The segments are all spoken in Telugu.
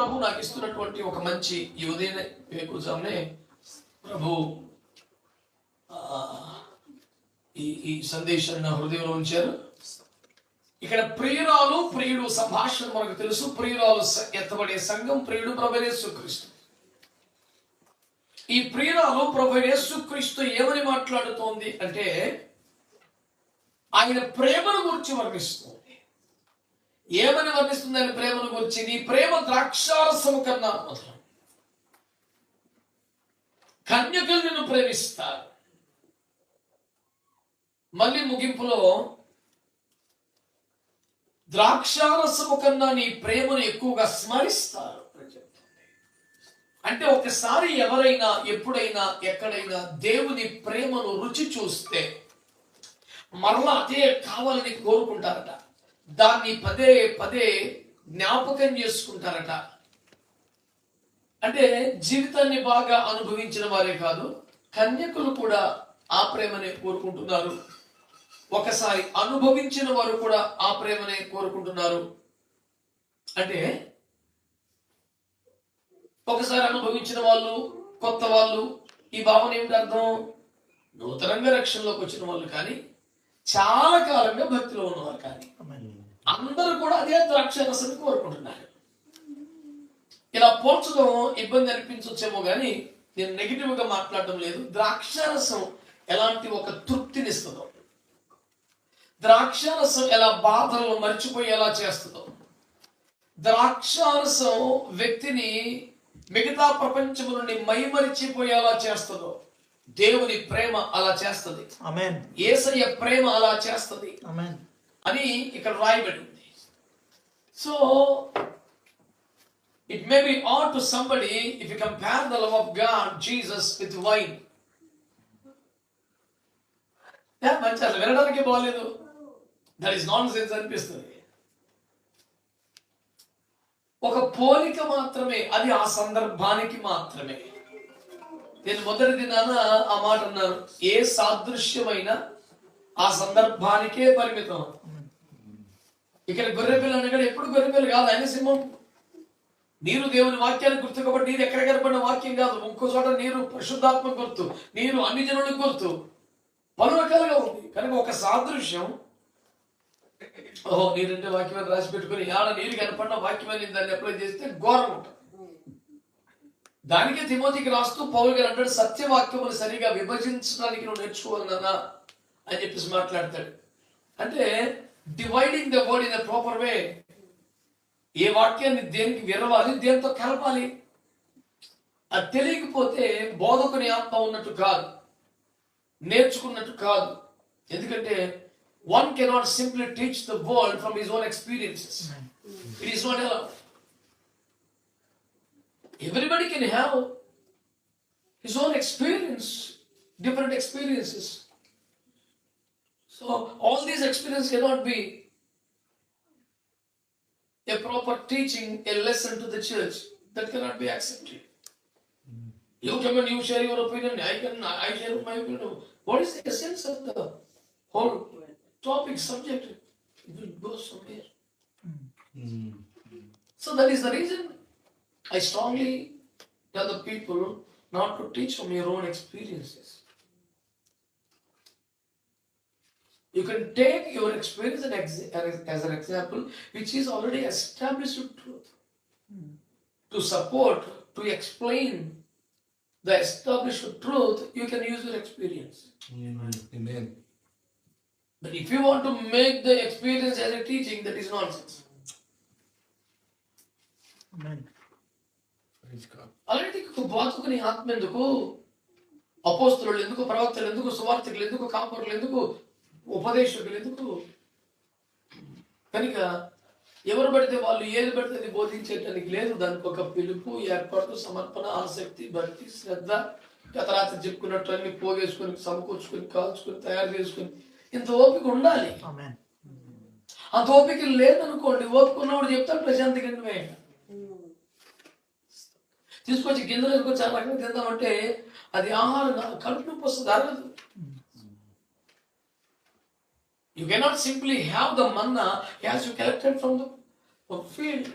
ప్రభు నాకు ఇస్తున్నటువంటి ఒక మంచి ఈ ఉదయం వేకుజామునే ప్రభు ఈ సందేశాన్ని నా హృదయంలో ఉంచారు. ఇక్కడ ప్రియురాలు ప్రియుడు సంభాషణ మనకు తెలుసు. ప్రియురాలు ఎత్తబడే సంఘం, ప్రియుడు ప్రభు యేసుక్రీస్తు. ఈ ప్రియురాలు ప్రభు యేసుక్రీస్తు ఏమని మాట్లాడుతోంది అంటే ఆయన ప్రేమను గురించి వర్ణిస్తుంది. ఏమని వర్ణిస్తుంది ఆయన ప్రేమను గురించి? నీ ప్రేమ ద్రాక్షారసము కన్నా మధురం, కన్యకలు నిన్ను ప్రేమిస్తారు. మళ్ళీ ముగింపులో ద్రాక్షారసము కన్నా నీ ప్రేమను ఎక్కువగా స్మరిస్తారు. అంటే ఒకసారి ఎవరైనా ఎప్పుడైనా ఎక్కడైనా దేవుని ప్రేమను రుచి చూస్తే మరలా అదే కావాలని కోరుకుంటారట. దాన్ని పదే పదే జ్ఞాపకం చేసుకుంటారట. అంటే జీవితాన్ని బాగా అనుభవించిన వారే కాదు, కన్యకులు కూడా ఆ ప్రేమనే కోరుకుంటున్నారు. ఒకసారి అనుభవించిన వారు కూడా ఆ ప్రేమనే కోరుకుంటున్నారు. అంటే ఒకసారి అనుభవించిన వాళ్ళు, కొత్త వాళ్ళు, ఈ భావన ఏమిటి అర్థం? నూతనంగా రక్షణలోకి వచ్చిన వాళ్ళు కానీ, చాలా కాలంగా భక్తిలో ఉన్నవారు కానీ, అందరూ కూడా అదే ద్రాక్షారసాన్ని కోరుకుంటున్నారు. ఇలా పోల్చడం ఇబ్బంది అనిపించవచ్చేమో కానీ నేను నెగిటివ్ గా మాట్లాడడం లేదు. ద్రాక్షారసం ఎలాంటి ఒక తృప్తినిస్తుందో, ద్రాక్షారసం ఎలా బాధలను మర్చిపోయేలా చేస్తుందో, ద్రాక్షారసం వ్యక్తిని మిగతా ప్రపంచం నుండి మైమరిచిపోయేలా చేస్తుందో, దేవుని ప్రేమ అలా చేస్తుంది. ఆమేన్. యేసయ్య ప్రేమ అలా చేస్తుంది. ఆమేన్ అని ఇక్కడ రాయబడి ఉంది. So it may be odd to somebody if you compare the love of God, Jesus, with wine. మంచి అసలు వినడానికి బాగలేదు. దట్ ఈస్ నాన్ సెన్స్ అనిపిస్తుంది. ఒక పోలిక మాత్రమే, అది ఆ సందర్భానికి మాత్రమే. నేను మొదటి దినాన ఆ మాట అన్నాను, ఏ సాదృశ్యమైన ఆ సందర్భానికే పరిమితం. ఇక్కడ గొర్రెపిల్ల అనగా ఎప్పుడు గొర్రెపిల్ల కాదు, ఆయన సింహం. నీరు దేవుని వాక్యానికి గుర్తు కాబట్టి నీరు ఎక్కడ కనపడిన వాక్యం కాదు. ఇంకో చోట నీరు పరిశుద్ధాత్మ గుర్తు, నీరు అన్ని జనులకు గుర్తు, పలు రకాలుగా ఉంది. కనుక ఒక సాదృశ్యం, ఓహో నీరంటే వాక్యాన్ని రాసి పెట్టుకుని ఆడ నీరు కనపడిన వాక్యాన్ని దాన్ని అప్లై చేస్తే ఘోరం ఉంటుంది. దానికే తిమోతికి రాస్తూ పౌలు గారు అంటాడు, సత్యవాక్యములు సరిగా విభజించడానికి నువ్వు నేర్చుకోవాలన్నా అని చెప్పేసి మాట్లాడతాడు. అంటే dividing the word in a proper way. ఏ వాక్యాన్ని దేనికి విరవాలి, దేంతో కలపాలి, అది తెలియకపోతే బోధకుని ఆత్మ ఉన్నట్టు కాదు, నేర్చుకున్నట్టు కాదు. ఎందుకంటే one cannot simply teach the world from his own experiences. It is not allowed. Everybody can have his own experience, different experiences. So all these experiences cannot be a proper teaching, a lesson to the church. That cannot be accepted. You come and you share your opinion, I share my opinion. What is the essence of the whole topic, subject? It will go somewhere. So that is the reason I strongly tell the people not to teach from your own experiences. You can take your experience as an example, which is already established truth. To support, to explain the established truth, you can use your experience. Amen. But if you want to make the experience as a teaching, that is nonsense. Amen. అలాంటి బోధకుని ఆత్మ ఎందుకు, అపోస్తలులు ఎందుకు, ప్రవక్తలు ఎందుకు, సువార్తికులు ఎందుకు, కాపరులు ఎందుకు, ఉపదేశకులు ఎందుకు? కనుక ఎవరు పడితే వాళ్ళు ఏది పడితే అది బోధించేటానికి లేదు. దానికి ఒక పిలుపు, ఏర్పాటు, సమర్పణ, ఆసక్తి, భక్తి, శ్రద్ధ, గత రాత్రి చెప్పుకున్నట్టు అన్ని పోగేసుకొని, సమకూర్చుకొని, కాల్చుకొని, తయారు చేసుకొని ఇంత ఓపిక ఉండాలి. అంత ఓపిక లేదనుకోండి, ఓపిక ఉన్నవాడు చెప్తాడు ప్రశాంతి కిందమే తీసుకొచ్చి గింజలు వేసుకొచ్చి ఆ రకంగా తిందామంటే అది ఆహారం కడుపు నొప్పి వస్తుంది, అరగదు. You cannot simply have the manna as you collected from the field.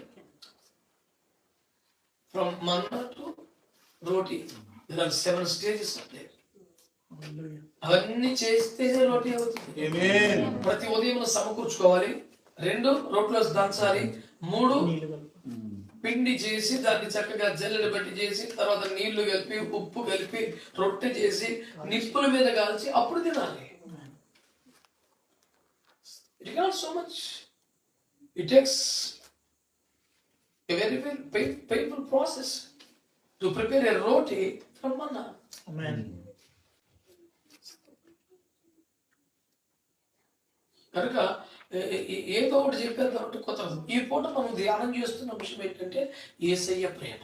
From Manna to roti. There are 7 stages ఉంటాయి. అవన్నీ చేస్తేనే రోటీ అవుతుంది. ప్రతి ఉదయం సమకూర్చుకోవాలి. 2 రోట్లో దంచాలి. 3 పిండి చేసి దాన్ని చక్కగా జల్లెడ పెట్టి చేసి తర్వాత నీళ్లు కలిపి ఉప్పు కలిపి రొట్టె చేసి నిప్పుల మీద కాల్చి అప్పుడు తినాలి. It costs so much. It takes a very painful process to prepare a roti from manna. Amen. కనుక ఏదో ఒకటి చెప్పేద్దాం అంటే కొత్త. ఈ పూట మనం ధ్యానం చేస్తున్న విషయం ఏంటంటే యేసయ్య ప్రేమ.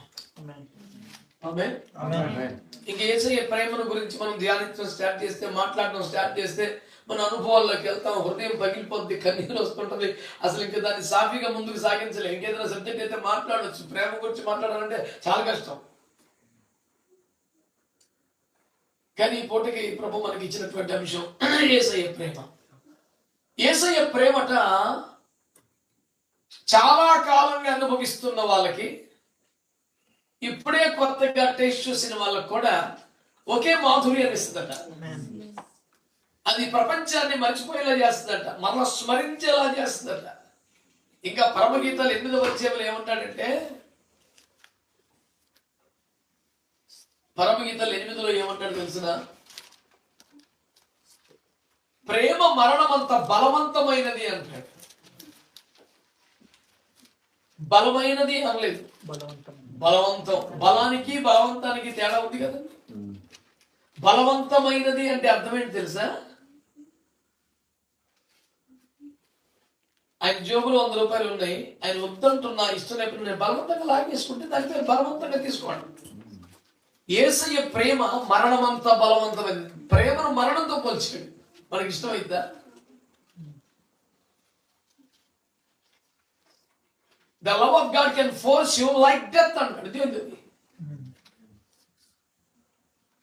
ఇంక యేసయ్య ప్రేమను గురించి మనం ధ్యానించడం స్టార్ట్ చేస్తే, మాట్లాడడం స్టార్ట్ చేస్తే మన అనుభవాల్లోకి వెళ్తాం. హృదయం పగిలిపోద్ది, కన్నీరు వస్తుంటది. అసలు ఇంకా దాన్ని సాఫీగా ముందుకు సాగించలే. ఇంకేదైనా సబ్జెక్ట్ అయితే మాట్లాడవచ్చు, ప్రేమ గురించి మాట్లాడాలంటే చాలా కష్టం. కానీ ఈ పూటకి ప్రభు మనకి ఇచ్చినటువంటి అంశం యేసయ్య ప్రేమ. యేసయ్య ప్రేమట చాలా కాలంగా అనుభవిస్తున్న వాళ్ళకి, ఇప్పుడే కొత్తగా టేస్ట్ చూసిన వాళ్ళకి కూడా ఒకే మాధుర్యాన్ని ఇస్తుందట. అది ప్రపంచాన్ని మర్చిపోయేలా చేస్తుందట, మనల్ని స్మరించేలా చేస్తుందట. ఇంకా పరమగీతాలు 8వ అధ్యాయంలో ఏమంటాడంటే, పరమగీతాలు 8లో ఏమంటాడు తెలుసునా? ప్రేమ మరణమంత బలవంతమైనది అంటాడు. బలమైనది అనలేదు, బలవంతం. బలానికి బలవంతానికి తేడా ఉంది కదండి. బలవంతమైనది అంటే అర్థం ఏంటి తెలుసా? ఆయన జోబులో 100 రూపాయలు ఉన్నాయి, ఆయన వద్దంటున్నా, ఇష్టం లేకుండా నేను బలవంతంగా లాగేసుకుంటే దాని పేరు బలవంతంగా తీసుకోండి. యేసయ్య ప్రేమ మరణమంత బలవంతమైనది. ప్రేమను మరణంతో పోల్చాడు. మనకి ఇష్టమైద్దా? The love of God can force you like death అంటాడు.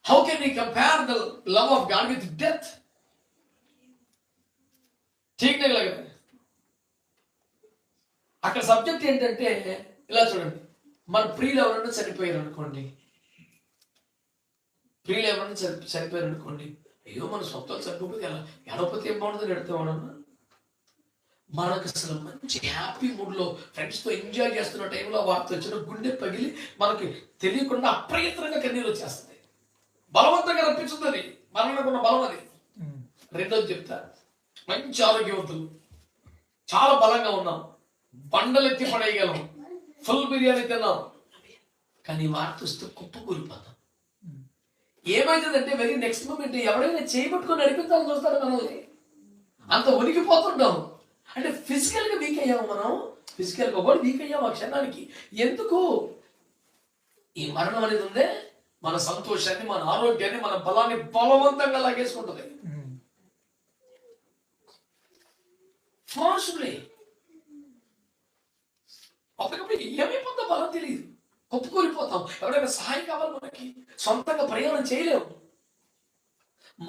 How can we compare the love of God with death? ठीक नहीं लग रहा है. అక్కడ సబ్జెక్ట్ ఏంటంటే ఇలా చూడండి, మన ప్రియులు ఎవరన్నా చనిపోయారు అనుకోండి, అయ్యో మన సొంతాలు చనిపోతే ఎలా ఎడపోతే ఏం బాగుంటుందని ఎడతామన్నా. మనకు అసలు మంచి హ్యాపీ మూడ్లో ఫ్రెండ్స్తో ఎంజాయ్ చేస్తున్న టైంలో వార్త వచ్చిన గుండె పగిలి మనకి తెలియకుండా అప్రయత్నంగా కన్నీరు వచ్చేస్తుంది. బలవంతంగా రప్పించుతుంది, మనకున్న బలం అది. రెండోది చెప్తా, మంచి ఆరోగ్యవంతులు, చాలా బలంగా ఉన్నాం, బండలు ఎత్తి పడేయగలం, ఫుల్ బిర్యానీ తిన్నాం, కానీ వార్త వస్తే కుప్పకూలిపోతాం. ఏమైతుందంటే వెరీ నెక్స్ట్ మూమెంట్ ఎవడైనా చేయబట్టుకొని నడిపించాలని చూస్తాడు మనల్ని. అంత ఉనికిపోతుంటాం. అంటే ఫిజికల్ గా వీక్ అయ్యాము మనం, ఫిజికల్ గా కూడా వీక్ అయ్యాము ఆ క్షణానికి. ఎందుకు? ఈ మరణం అనేది ఉందే మన సంతోషాన్ని, మన ఆరోగ్యాన్ని, మన బలాన్ని బలవంతంగా లాగేసుకుంటుంది. ఫోర్స్ఫుల్లీ. అప్పటికప్పుడు ఏమైపోతుందో బలం తెలియదు, ఒప్పుకోలిపోతాం. ఎవరైనా సహాయం కావాలి మనకి, సొంతంగా ప్రయాణం చేయలేము.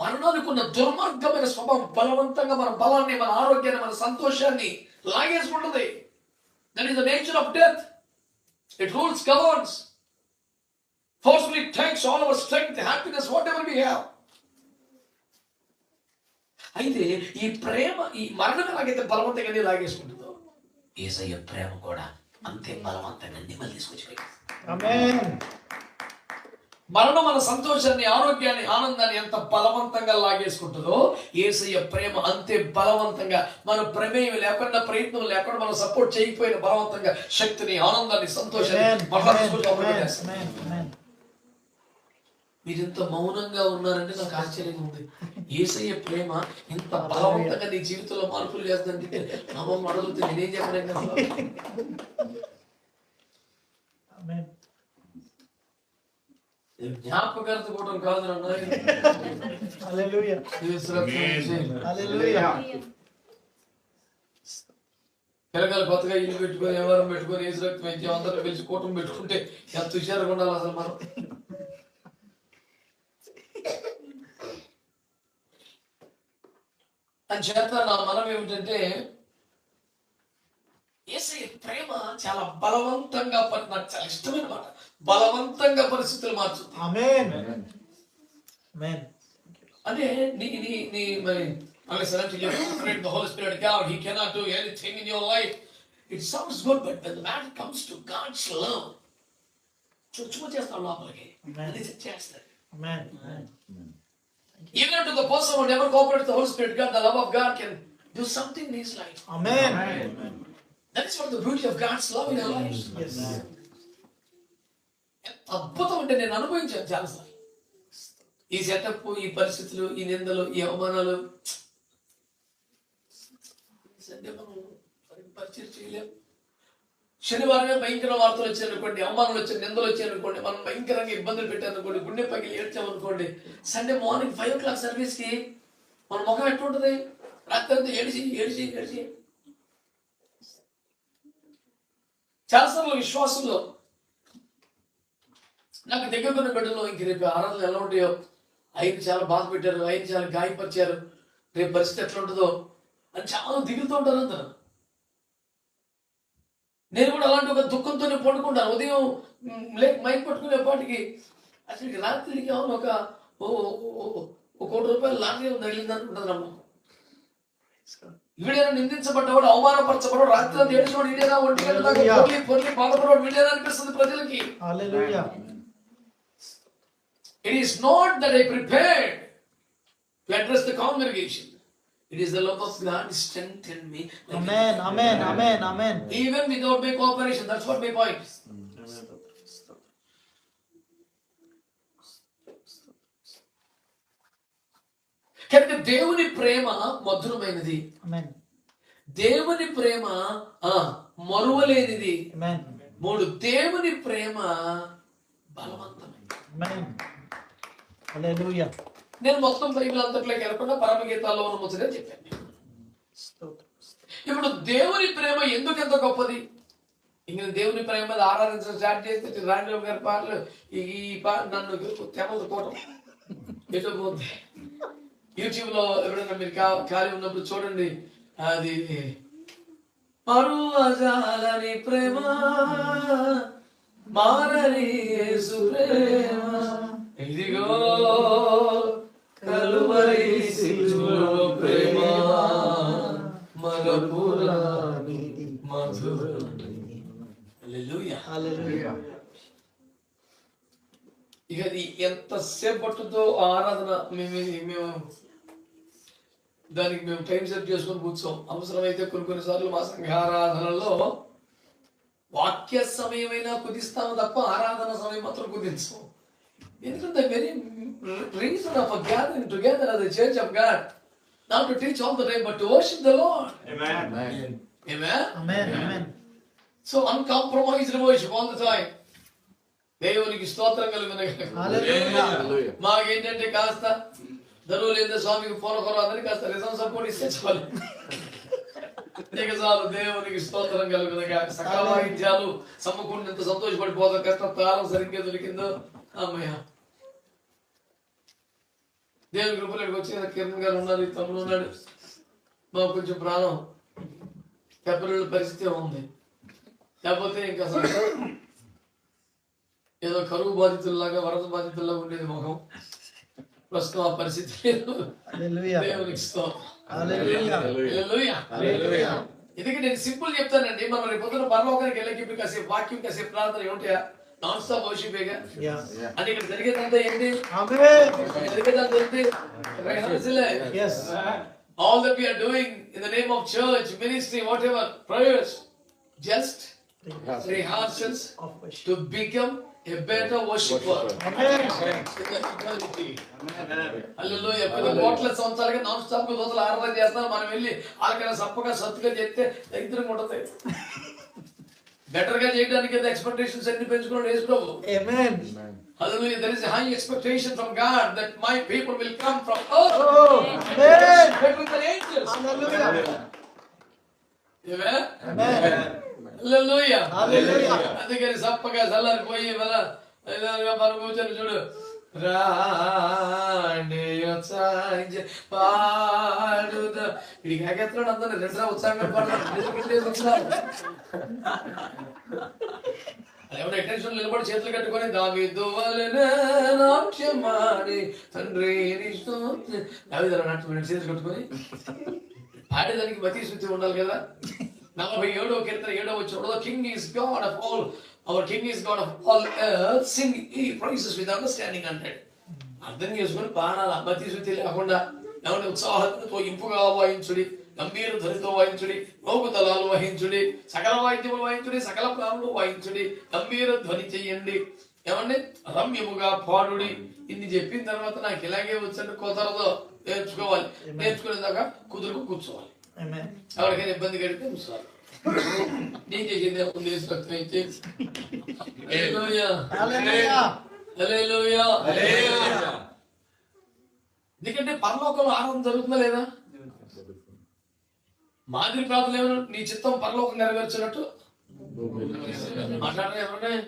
మరణానికి ఉన్న దుర్మార్గమైన స్వభావం బలవంతంగా మన బలాన్ని, మన ఆరోగ్యాన్ని, మన సంతోషాన్ని లాగేసుకుంటుంది. That is the nature of death. It rules, governs, forcefully takes all our strength, happiness, whatever we have. అయితే ఈ ప్రేమ, ఈ మరణం ఎలాగైతే బలవంతంగానే లాగేసుకుంటుందో, యేసయ్య ప్రేమ కూడా అంతే బలవంతంగా నిమ్మలు తీసుకొచ్చిపోయింది. మరణం మన సంతోషాన్ని, ఆరోగ్యాన్ని, ఆనందాన్ని ఎంత బలవంతంగా లాగేసుకుంటుందో, యేసయ్య ప్రేమ అంతే బలవంతంగా, మన ప్రమేయం లేకుండా, ప్రయత్నం లేకుండా, మనం సపోర్ట్ చేయకపోయిన బలవంతంగా శక్తిని, ఆనందాన్ని, సంతోషాన్ని. మీరు ఇంత మౌనంగా ఉన్నారంటే నాకు ఆశ్చర్యంగా ఉంది. యేసయ్య ప్రేమ ఇంత బలవంతంగా నీ జీవితంలో మార్పులు చేస్తుందంటే నామం అడుగుతుంది, నేనేం చెప్పలేను కదా. జ్ఞాపకార్థం కాదు పిల్లగాలు కొత్తగా ఇల్లు పెట్టుకొని, ఎవరం పెట్టుకొని, ఏసు రక్తం ఇచ్చి అందరూ పిలిచి కూటం పెట్టుకుంటే ఎంత హుషారుగా ఉండాలి అసలు మనం. అని చేత నా మనం ఏమిటంటే, యేసయ్య ప్రేమ చాలా బలవంతంగా, నాకు చాలా ఇష్టమైన మాట, బలవంతంగా పరిస్థితులు మార్చుతుంది. ఆమేన్ ఆమేన్. అంటే నీ మరి unless and until you're afraid the Holy Spirit God, He cannot do anything in your life. It sounds good, but when the matter comes to God's love, చుచ్చు చేస్తాడు లోపలికి, అది చేస్తాడు. ఆమేన్. Even to the person who never cooperates with the Holy Spirit God, the love of God can do something in his life. Amen. That is what the beauty of God's love in our lives. Yes. అద్భుతం అంటే నేను అనుభవించాను చాలాసార్లు. ఈ సెటప్, ఈ పరిస్థితులు, ఈ నిందలు, ఈ అవమానాలు పరిచయం చేయలేము. శనివారమే భయంకర వార్తలు వచ్చాయనుకోండి, అవమానాలు వచ్చాయి, నిందలు వచ్చాయనుకోండి, మనం భయంకరంగా ఇబ్బందులు పెట్టామనుకోండి, గుండె పగిలి ఏడ్చామనుకోండి, సండే మార్నింగ్ 5 o'clock సర్వీస్కి మన ముఖం ఎట్లుంటుంది? రాత్రి అంతా ఏడిచి చాలాసార్లు విశ్వాసంలో నాకు దగ్గర కొన్ని బిడ్డలు ఇంక రేపు ఆరాధనలు ఎలా ఉంటాయో, ఆయన చాలా బాధ పెట్టారు, ఆయన చాలా గాయపరిచారు, రేపు పరిస్థితి ఎట్లా ఉంటుందో అని చాలా దిగులుతూ ఉంటారు అందరూ. నేను కూడా అలాంటి ఒక దుఃఖంతోనే పడుకుంటాను. ఉదయం మైక్ పట్టుకునేపాటికి అసలు రాత్రికి అవును ఒక 1 కోటి రూపాయలు లాంటి తగిలిందని ఉంటుంది నమ్మకం. వీడేనా నిందించబడ్డవాడు, అవమానపరచబడ్డాడు, రాత్రి అంతా ఏడిచినవాడు, వీడేనా ఒంటి గంట దాకా పొర్లి బాధపడవాడు, వీడేనా అనిపిస్తుంది ప్రజలకి. హల్లెలూయా. It is not that I prepared to address the congregation. It is the love of God strengthened me. Amen, amen, amen, amen. Even without my cooperation, that's what my point is. కనుక దేవుని ప్రేమ మధురమైనది. Amen. దేవుని ప్రేమ మరువలేనిది. Amen. 3 దేవుని ప్రేమ బలవంతమైనది. Amen. హల్లెలూయా. నేను మొత్తం బైబిల్ అంతట్లోకి వెళ్ళకుండా పరమగీతాల్లో ఉన్న ముచ్చటే చెప్పాను. ఇప్పుడు దేవుని ప్రేమ ఎందుకు ఎంత గొప్పది? ఇంక దేవుని ప్రేమ మీద ఆరాధించడం స్టార్ట్ చేస్తే రాండిరావు గారి పాటలు ఈ పాట నన్ను తెమలు కోటం ఎటు పోతుంది. యూట్యూబ్ లో ఎవరైనా మీరు ఖాళీ ఉన్నప్పుడు చూడండి, అది మరువజాలని ప్రేమ మారని యేసు ప్రేమ ఇదిగో కలువరి సిలువ ప్రేమ మరపురాని మధురని. హల్లెలూయా. హల్లెలూయా. ఇక అది ఎంతసేపు పట్టుతో ఆరాధన మేము దానికి మేము టైం సెట్ చేసుకొని కూర్చోం. అవసరమైతే కొన్నిసార్లు మా సంఘ ఆరాధనలో వాక్య సమయమైనా కుదిస్తాము తప్ప ఆరాధన సమయం మాత్రం కుదించం. ఎందుకంటే very reason of a gathering together as a church of God, not to teach all the time but to worship the Lord. Amen. Amen. Amen, amen. So uncompromised worship all the time. దేవునికి స్తోత్రం కలుగునగాక. హల్లెలూయా. మాకేంటంటే కాస్త ధనువు లేదా స్వామికి పూర్వకొర అందరికి కాస్త రిజం సపోర్ట్ ఇస్తే చాలు. ఇక చాలు. దేవునికి స్తోత్రం కలుగునగాక. సకల వాయిద్యాలు సమకూడినంత సంతోషపడిపోతాం. కష్టం తాళం సరిగ్గా దొరికిందో అమ్మయ్య. దేవుని కృపలోకి వచ్చి కిరణ్ గారు ఉన్నారు, ఈ తమ్ముడు ఉన్నాడు. మాకు కొంచెం ప్రాణం పెప్పల పరిస్థితి ఉంది. లేకపోతే ఇంకా ఏదో కరువు బాధితుల్లాగా వరద బాధితుల్లాగా ఉండేది ముఖం. ప్రస్తుతం ఆ పరిస్థితి లేదు. దేవునికి స్తోత్రం. హల్లెలూయా. ఎందుకంటే నేను సింపుల్ చెప్తానండి. మనం రేపు పొద్దున పరలోకానికి వెళ్ళకి కాసేపు వాక్యం కాసేపు ప్రార్థన ఏమిటా నాన్ స్టాప్ వర్షిపేగా. అంటే ఇక్కడ జరిగేదంతా ఏంటి? జరిగేదంతా ఏంటి? All that we are doing in the name of church, ministry, whatever, prayers, just rehearsals to become a better worshiper. హల్లెలూయా. కొన్ని కోట్ల సంవత్సరాలుగా నాన్ స్టాప్ రోజులు ఆరాధన చేస్తాను. మనం వెళ్ళి వాళ్ళకైనా సప్పగా సత్తుగా చేస్తే దరిద్రంగా ఉంటుంది. బెటర్ గా చేయడానికి ఎక్స్పెక్టేషన్స్ అన్ని పెంచుకున్నాడు యేసు ప్రభు. Amen. Hallelujah. There is a high expectation from God that my people will come from earth. Amen. With the angels. Hallelujah. Amen. Amen. Hallelujah. Hallelujah. అందుకని సప్పగా చల్లారిపోయి మనం కూర్చొని చూడు. పాడుదా ఇడికి ఎగెత్తాడు అందరూ రెండు ఉత్సాహంగా పాడతారు. అది ఎవరైనా అటెన్షన్ నిలబడి చేతులు కట్టుకొని దావీదు వలెనే నాట్యమాడి తండ్రి నీ స్తోత్రం. దావీదు నాట్యం చేతులు కట్టుకొని పాడేదానికి మతి శుద్ధి ఉండాలి కదా. 47వ కీర్తన 7వ వచనంలో king is God of all, our king is God of all earth, sing his praises with understanding అంటాడు. అర్థం చేసుకుని పాడాలి, మతి శుద్ధి లేకుండా. ఎవరి ఉత్సాహంతో ఇంపుగా వాయించుడి, గంభీర ధ్వనితో వాయించుడి, మోగు తలాలు వహించుడి, సకల వాయిద్యములు వాయించుడి, సకల ప్రాణులు వాయించుడి, గంభీర ధ్వని చెయ్యండి, ఏమండి రమ్యముగా పాడుడి. ఇన్ని చెప్పిన తర్వాత నాకు ఇలాగే వచ్చండి కుదరదు, నేర్చుకోవాలి. నేర్చుకునేదాకా కుదురుకు కూర్చోవాలి. ఎవరికైనా ఇబ్బంది కడితే కూర్చోవాలి. నేను చేసింది ఉంది ఎందుకంటే పరలోకంలో ఆనందం జరుగుతుందా లేదా? మాదిరి ప్రార్థన ఏమన్నా నీ చిత్తం పరలోకం నెరవేర్చినట్టు మాట్లాడరా ఎవరైనా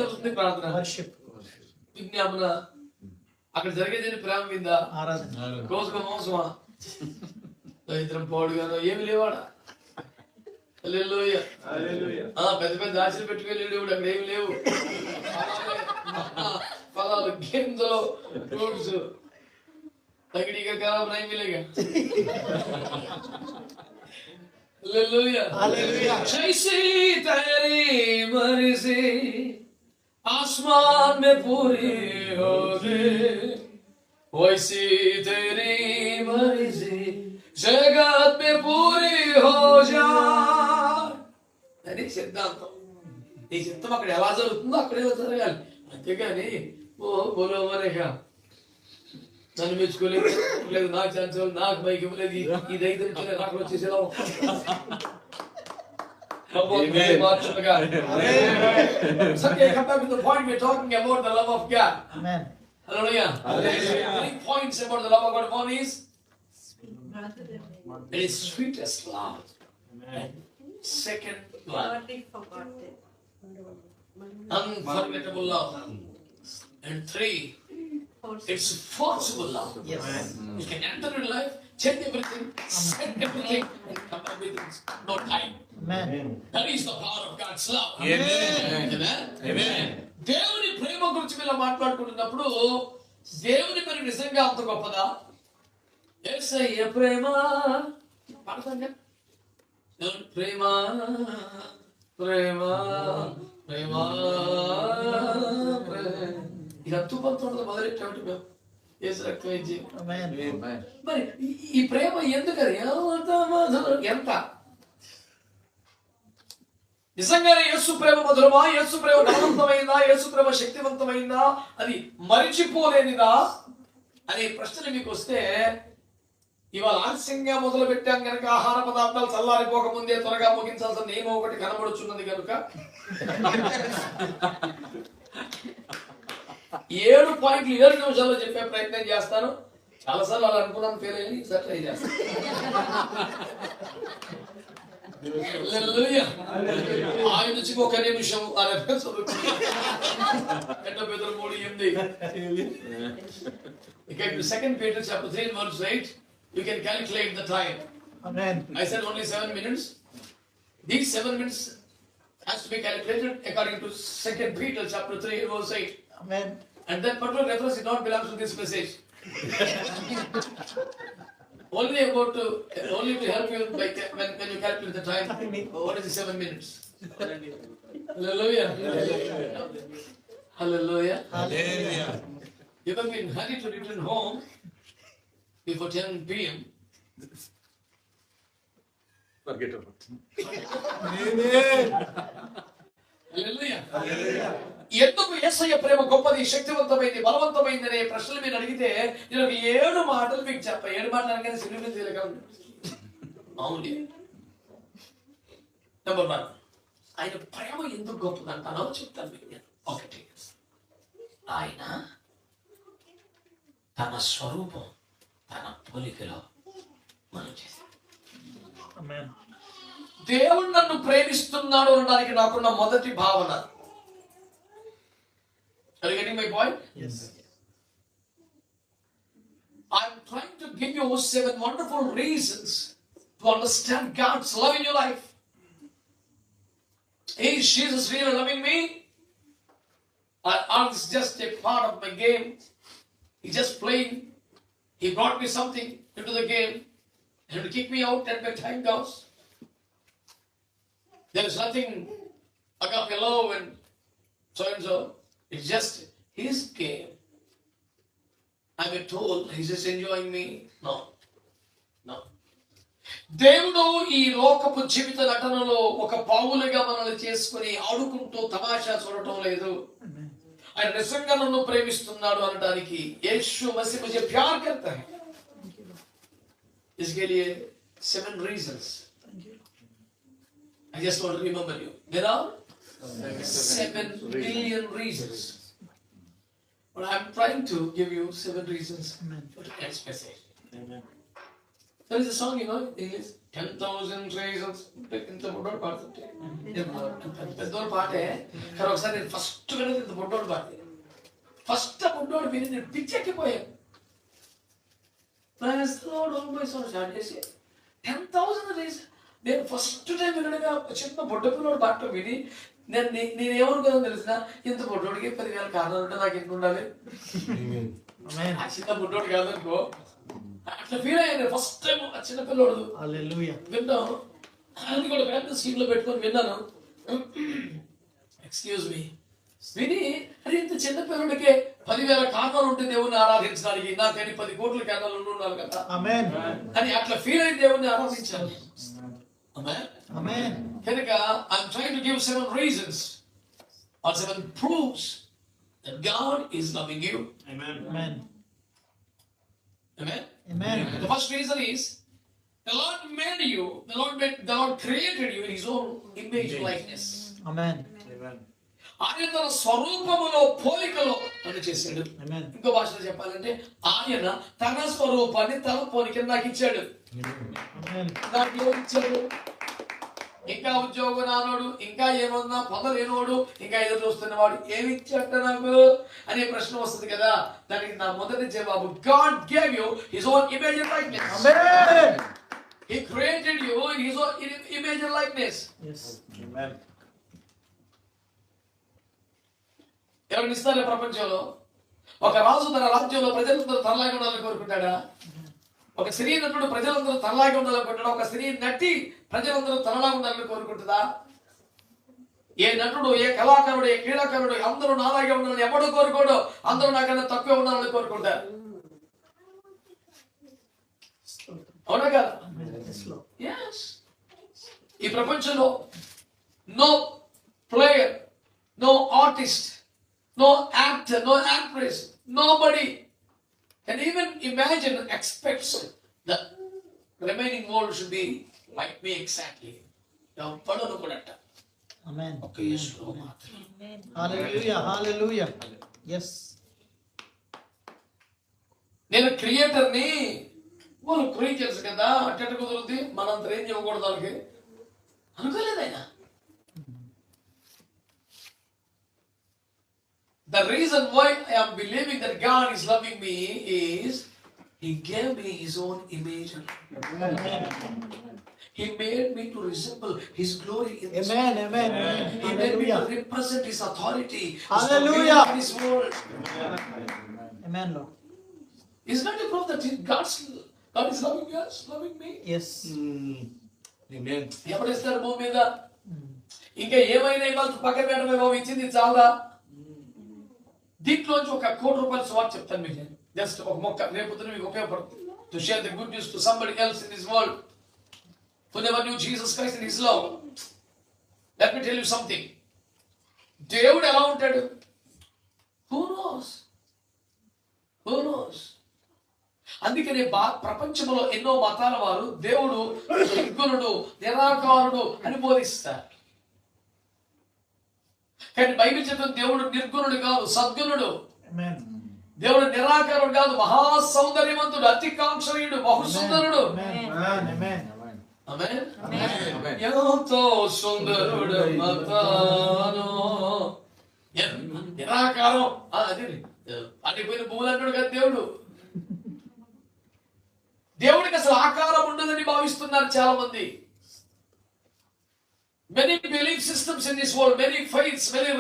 జరుగుతుంది ప్రార్థన విజ్ఞాపన. అక్కడ జరిగేది ప్రేమ మీద రోజుకు మోసమా ఇద్దరం పాడుగాను ఏమి లేవాడా. పెద్ద పెద్ద ఆశలు పెట్టుకెళ్ళి అక్కడ ఏమి లేవు. ఫలాలు గింజలు ఫ్రూట్స్ तगड़ी का खराब नहीं मिलेगा. हालेलुया. जैसी तेरी मर्जी आसमान में पूरी होगी, वैसी तेरी मर्जी जगत में पूरी हो जाए. అది సిద్ధాంతం. నీ చిత్తం అక్కడ ఎలా జరుగుతుందో అక్కడే జరగాలి. అంతేగాని ఓ బోలో మరేగా నన్ను మెచ్చుకోలేదు, లేదు నాకు ఛాన్స్ నాకు బైక్ ఇవ్వలేదు, ఇది అయితే అక్కడ వచ్చేసేలా talking about the love of God. Amen. Hallelujah. 3 points about the love of God. One is it is sweetest love. Amen. Second love, unforgettable love. And 3, it's forcible love. Yes. You can enter in life, change everything, set everything, and come back with no time. Amen. That is the power of God's love. Amen. Amen. Amen. దేవుని ప్రేమ గురించి ఇలా మాట్లాడుకుంటున్నప్పుడు దేవుని ప్రేమ నిజంగా అంత గొప్పదా? యేసయ్య ప్రేమ పాడతాంగా. దేవుని ప్రేమ ప్రేమ ప్రేమ ఇక అత్తుపడుతుండదు మొదలెట్టామంటే మేము యేసు రక్తం ఇచ్చి. మరి ఈ ప్రేమ ఎందుకు అది ఎంత నిజంగానే యేసు ప్రేమ మధురమా, యేసు ప్రేమ బలవంతమైందా, యేసు ప్రేమ శక్తివంతమైందా, అది మరిచిపోలేనిదా అనే ప్రశ్న మీకు వస్తే, ఇవాళ ఆలస్యంగా మొదలు పెట్టాం కనుక ఆహార పదార్థాలు చల్లారిపోక ముందే త్వరగా ముగించాల్సిన నియమం ఒకటి కనబడుచున్నది కనుక 7 పాయింట్లు 7 నిమిషాల్లో చెప్పే ప్రయత్నం చేస్తాను. చాలాసార్లు అలా అనుకున్నాను, ఫెయిల్ అయ్యి ఈసారి ట్రై చేస్తాను. ఆయన నుంచి 1 నిమిషం Peter 3:8. ఇక 2 Peter chapter 3 verse 8, you can calculate the time. Amen. I said only 7 minutes. These 7 minutes has to be calculated according to 2 Peter chapter 3 verse 8. Amen. And that particular reference not belongs to this message. Only to help you when you calculate the time. What is the 7 minutes? Hallelujah. Hallelujah. Hallelujah. You have been hurried to return home before 10 p.m. Forget about it. Hallelujah. ఎందుకు యేసయ్య ప్రేమ గొప్పది, శక్తివంతమైంది, బలవంతమైంది అనే ప్రశ్నలు మీరు అడిగితే నేను 7 మాటలు మీకు చెప్పా. 7 మాటలు అనగానే సినిమా తెలియగలను. అవును. నెంబర్ 1, ఆయన ప్రేమ ఎందుకు గొప్పదంటానో చెప్తాను మీకు నేను. 1, ఆయన తన స్వరూపం తన పోలికలో మనం చేశాడు. దేవుడు నన్ను ప్రేమిస్తున్నాడు అనడానికి నాకున్న మొదటి భావన. Are you getting my point? Yes. I'm trying to give you 7 wonderful reasons to understand God's love in your life. Is Jesus really loving me? Or is just a part of my game? He's just playing. He brought me something into the game and to kick me out at my time comes. There is nothing agape love and so. It's just his game. I'm told he's just enjoying me. No. దేవుడు ఈ లోకపు జీవిత నటనలో ఒక పావులుగా మనల్ని చేసుకుని ఆడుకుంటూ తమాషా చూడటం లేదు. ఆయన నిజంగా నన్ను ప్రేమిస్తున్నాడు అనడానికి యేసు మసీహ్ मुझे प्यार करता है. इसके लिए 7 reasons. I just want to remember you. There are 7 billion reasons. But I'm trying to give you 7 reasons for the next message. Amen. There is a song, you know, in English, 10,000 reasons. ఇంత బొడ్డోడు పాడుతుంటే పెద్దోడు పాటే కానీ ఒకసారి నేను ఫస్ట్ విన్నది ఇంత బొడ్డోడు పాటే ఫస్ట్ బొడ్డోడు విని నేను పిచ్చెక్కిపోయాను. స్టార్ట్ చేసి 10,000 రీజన్స్. నేను ఫస్ట్ టైం వినగా చిన్న బొడ్డ పిల్లోడు పాడటం విని నేనేమనుకున్నాను తెలిసిన ఇంత బొడ్డోడికి 10,000 కారణాలు ఉంటే నాకు ఎందుకు ఉండాలి. ఆ చిన్న బొడ్డోడు కాదనుకో అట్లా ఫీల్ అయ్యాను ఫస్ట్ టైం. ఆ చిన్న పిల్లోడు విన్నాను, అది కూడా పెద్ద స్క్రీన్ లో పెట్టుకొని విన్నాను. ఎక్స్క్యూజ్ మీ విని అది ఇంత చిన్న పిల్లడికే 10,000 కారణాలు ఉంటే దేవుణ్ణి ఆరాధించడానికి, నాకని 10 కోట్ల కారణాలు ఉండాలి కదా అని అట్లా ఫీల్ అయి దేవుణ్ణి ఆరాధించాను. కనుక I'm trying to give 7 reasons or 7 proofs that God is loving you. Amen. The first reason is the Lord made you, the Lord created you in His own image and likeness. Amen. ఆయన తన స్వరూపములో పోలికలో నన్ను చేశాడు. ఇంకో భాషలో చెప్పాలంటే ఆయన తన స్వరూపాన్ని తన పోలికను నాకు ఇచ్చాడు. నాకు ఏమి ఇచ్చాడు? ఇంకా ఉద్యోగం రానోడు, ఇంకా ఏమన్నా పొందలేనోడు, ఇంకా ఎదురు చూస్తున్నవాడు ఏమి ఇచ్చాట నాకు అనే ప్రశ్న వస్తుంది కదా. దానికి నా మొదటి జవాబు, God gave you His own image and likeness. Amen. He created you in His own image and likeness. Yes. Amen. ఎవరిని ఇస్తారా ప్రపంచంలో? ఒక రాజు తన రాజ్యంలో ప్రజలందరూ తనలాగా ఉండాలని కోరుకుంటాడా? ఒక స్త్రీ నటుడు ప్రజలందరూ తనలాగా ఉండాలనుకుంటాడా? ఒక స్త్రీ నటి ప్రజలందరూ తనలా ఉండాలని కోరుకుంటుందా? ఏ నటుడు, ఏ కళాకారుడు, ఏ క్రీడాకారుడు అందరూ నాలాగే ఉండాలని ఎవడో కోరుకోడు. అందరూ నాకన్నా తక్కువ ఉండాలని కోరుకుంటారు. అవునా కదా? ఈ ప్రపంచంలో no player, no artist, no actor, no actress, nobody can even imagine and expects the remaining world should be like me exactly. Now, padanu kodata. Amen. Okay, yes, Lord. Hallelujah. Hallelujah. Yes. నేను క్రియేటర్ ని, వాళ్ళు క్రియేటర్స్ కదా, అట్టట కుదురుద్ది మనంత ఏం చేయకూడదు వాళ్ళకి అనుకోలేదు ఆయన. The reason why I am believing that God is loving me is He gave me His own image. He made me to resemble His glory in this Amen. world. Amen. He made me Hallelujah. to represent His authority. Hallelujah. In this world. Amen, Lord. Is not a proof that God is loving us, loving me? Yes. Amen. ఎవరిస్తారు భూమి మీద? ఇంకా ఏమైనా ఇవాళ పక్కన పెట్టమే బాబు, ఇచ్చింది చాలా. దీంట్లోంచి ఒక ₹1,00,00,000 స్వార్థ చెప్తాను మీకు. జస్ట్ ఒక మొక్క రేపు మీకు ఉపయోగపడుతుంది. To share the good news to somebody else in this world who never knew Jesus Christ and His love. Let me tell you something. దేవుడు ఎలా ఉంటాడు? Who knows? అందుకనే ప్రపంచంలో ఎన్నో మతాల వారు దేవుడు నిర్గుణుడు, నిరాకారుడు అని బోధిస్తారు. కానీ బైబిల్ చెప్పిన దేవుడు నిర్గుణుడు కాదు, సద్గుణుడు. దేవుడు నిరాకారుడు కాదు, మహా సౌందర్యవంతుడు, అతి కాంక్షణీయుడు, బహుసుందరుడు. ఎంతో సుందరుడు మతాను నిరాకారం అది అడిగిపోయిన భూములు అంటాడు కదా దేవుడు. దేవుడికి అసలు ఆకారం ఉండదని భావిస్తున్నారు చాలా మంది. Many belief systems in this world, many faiths, many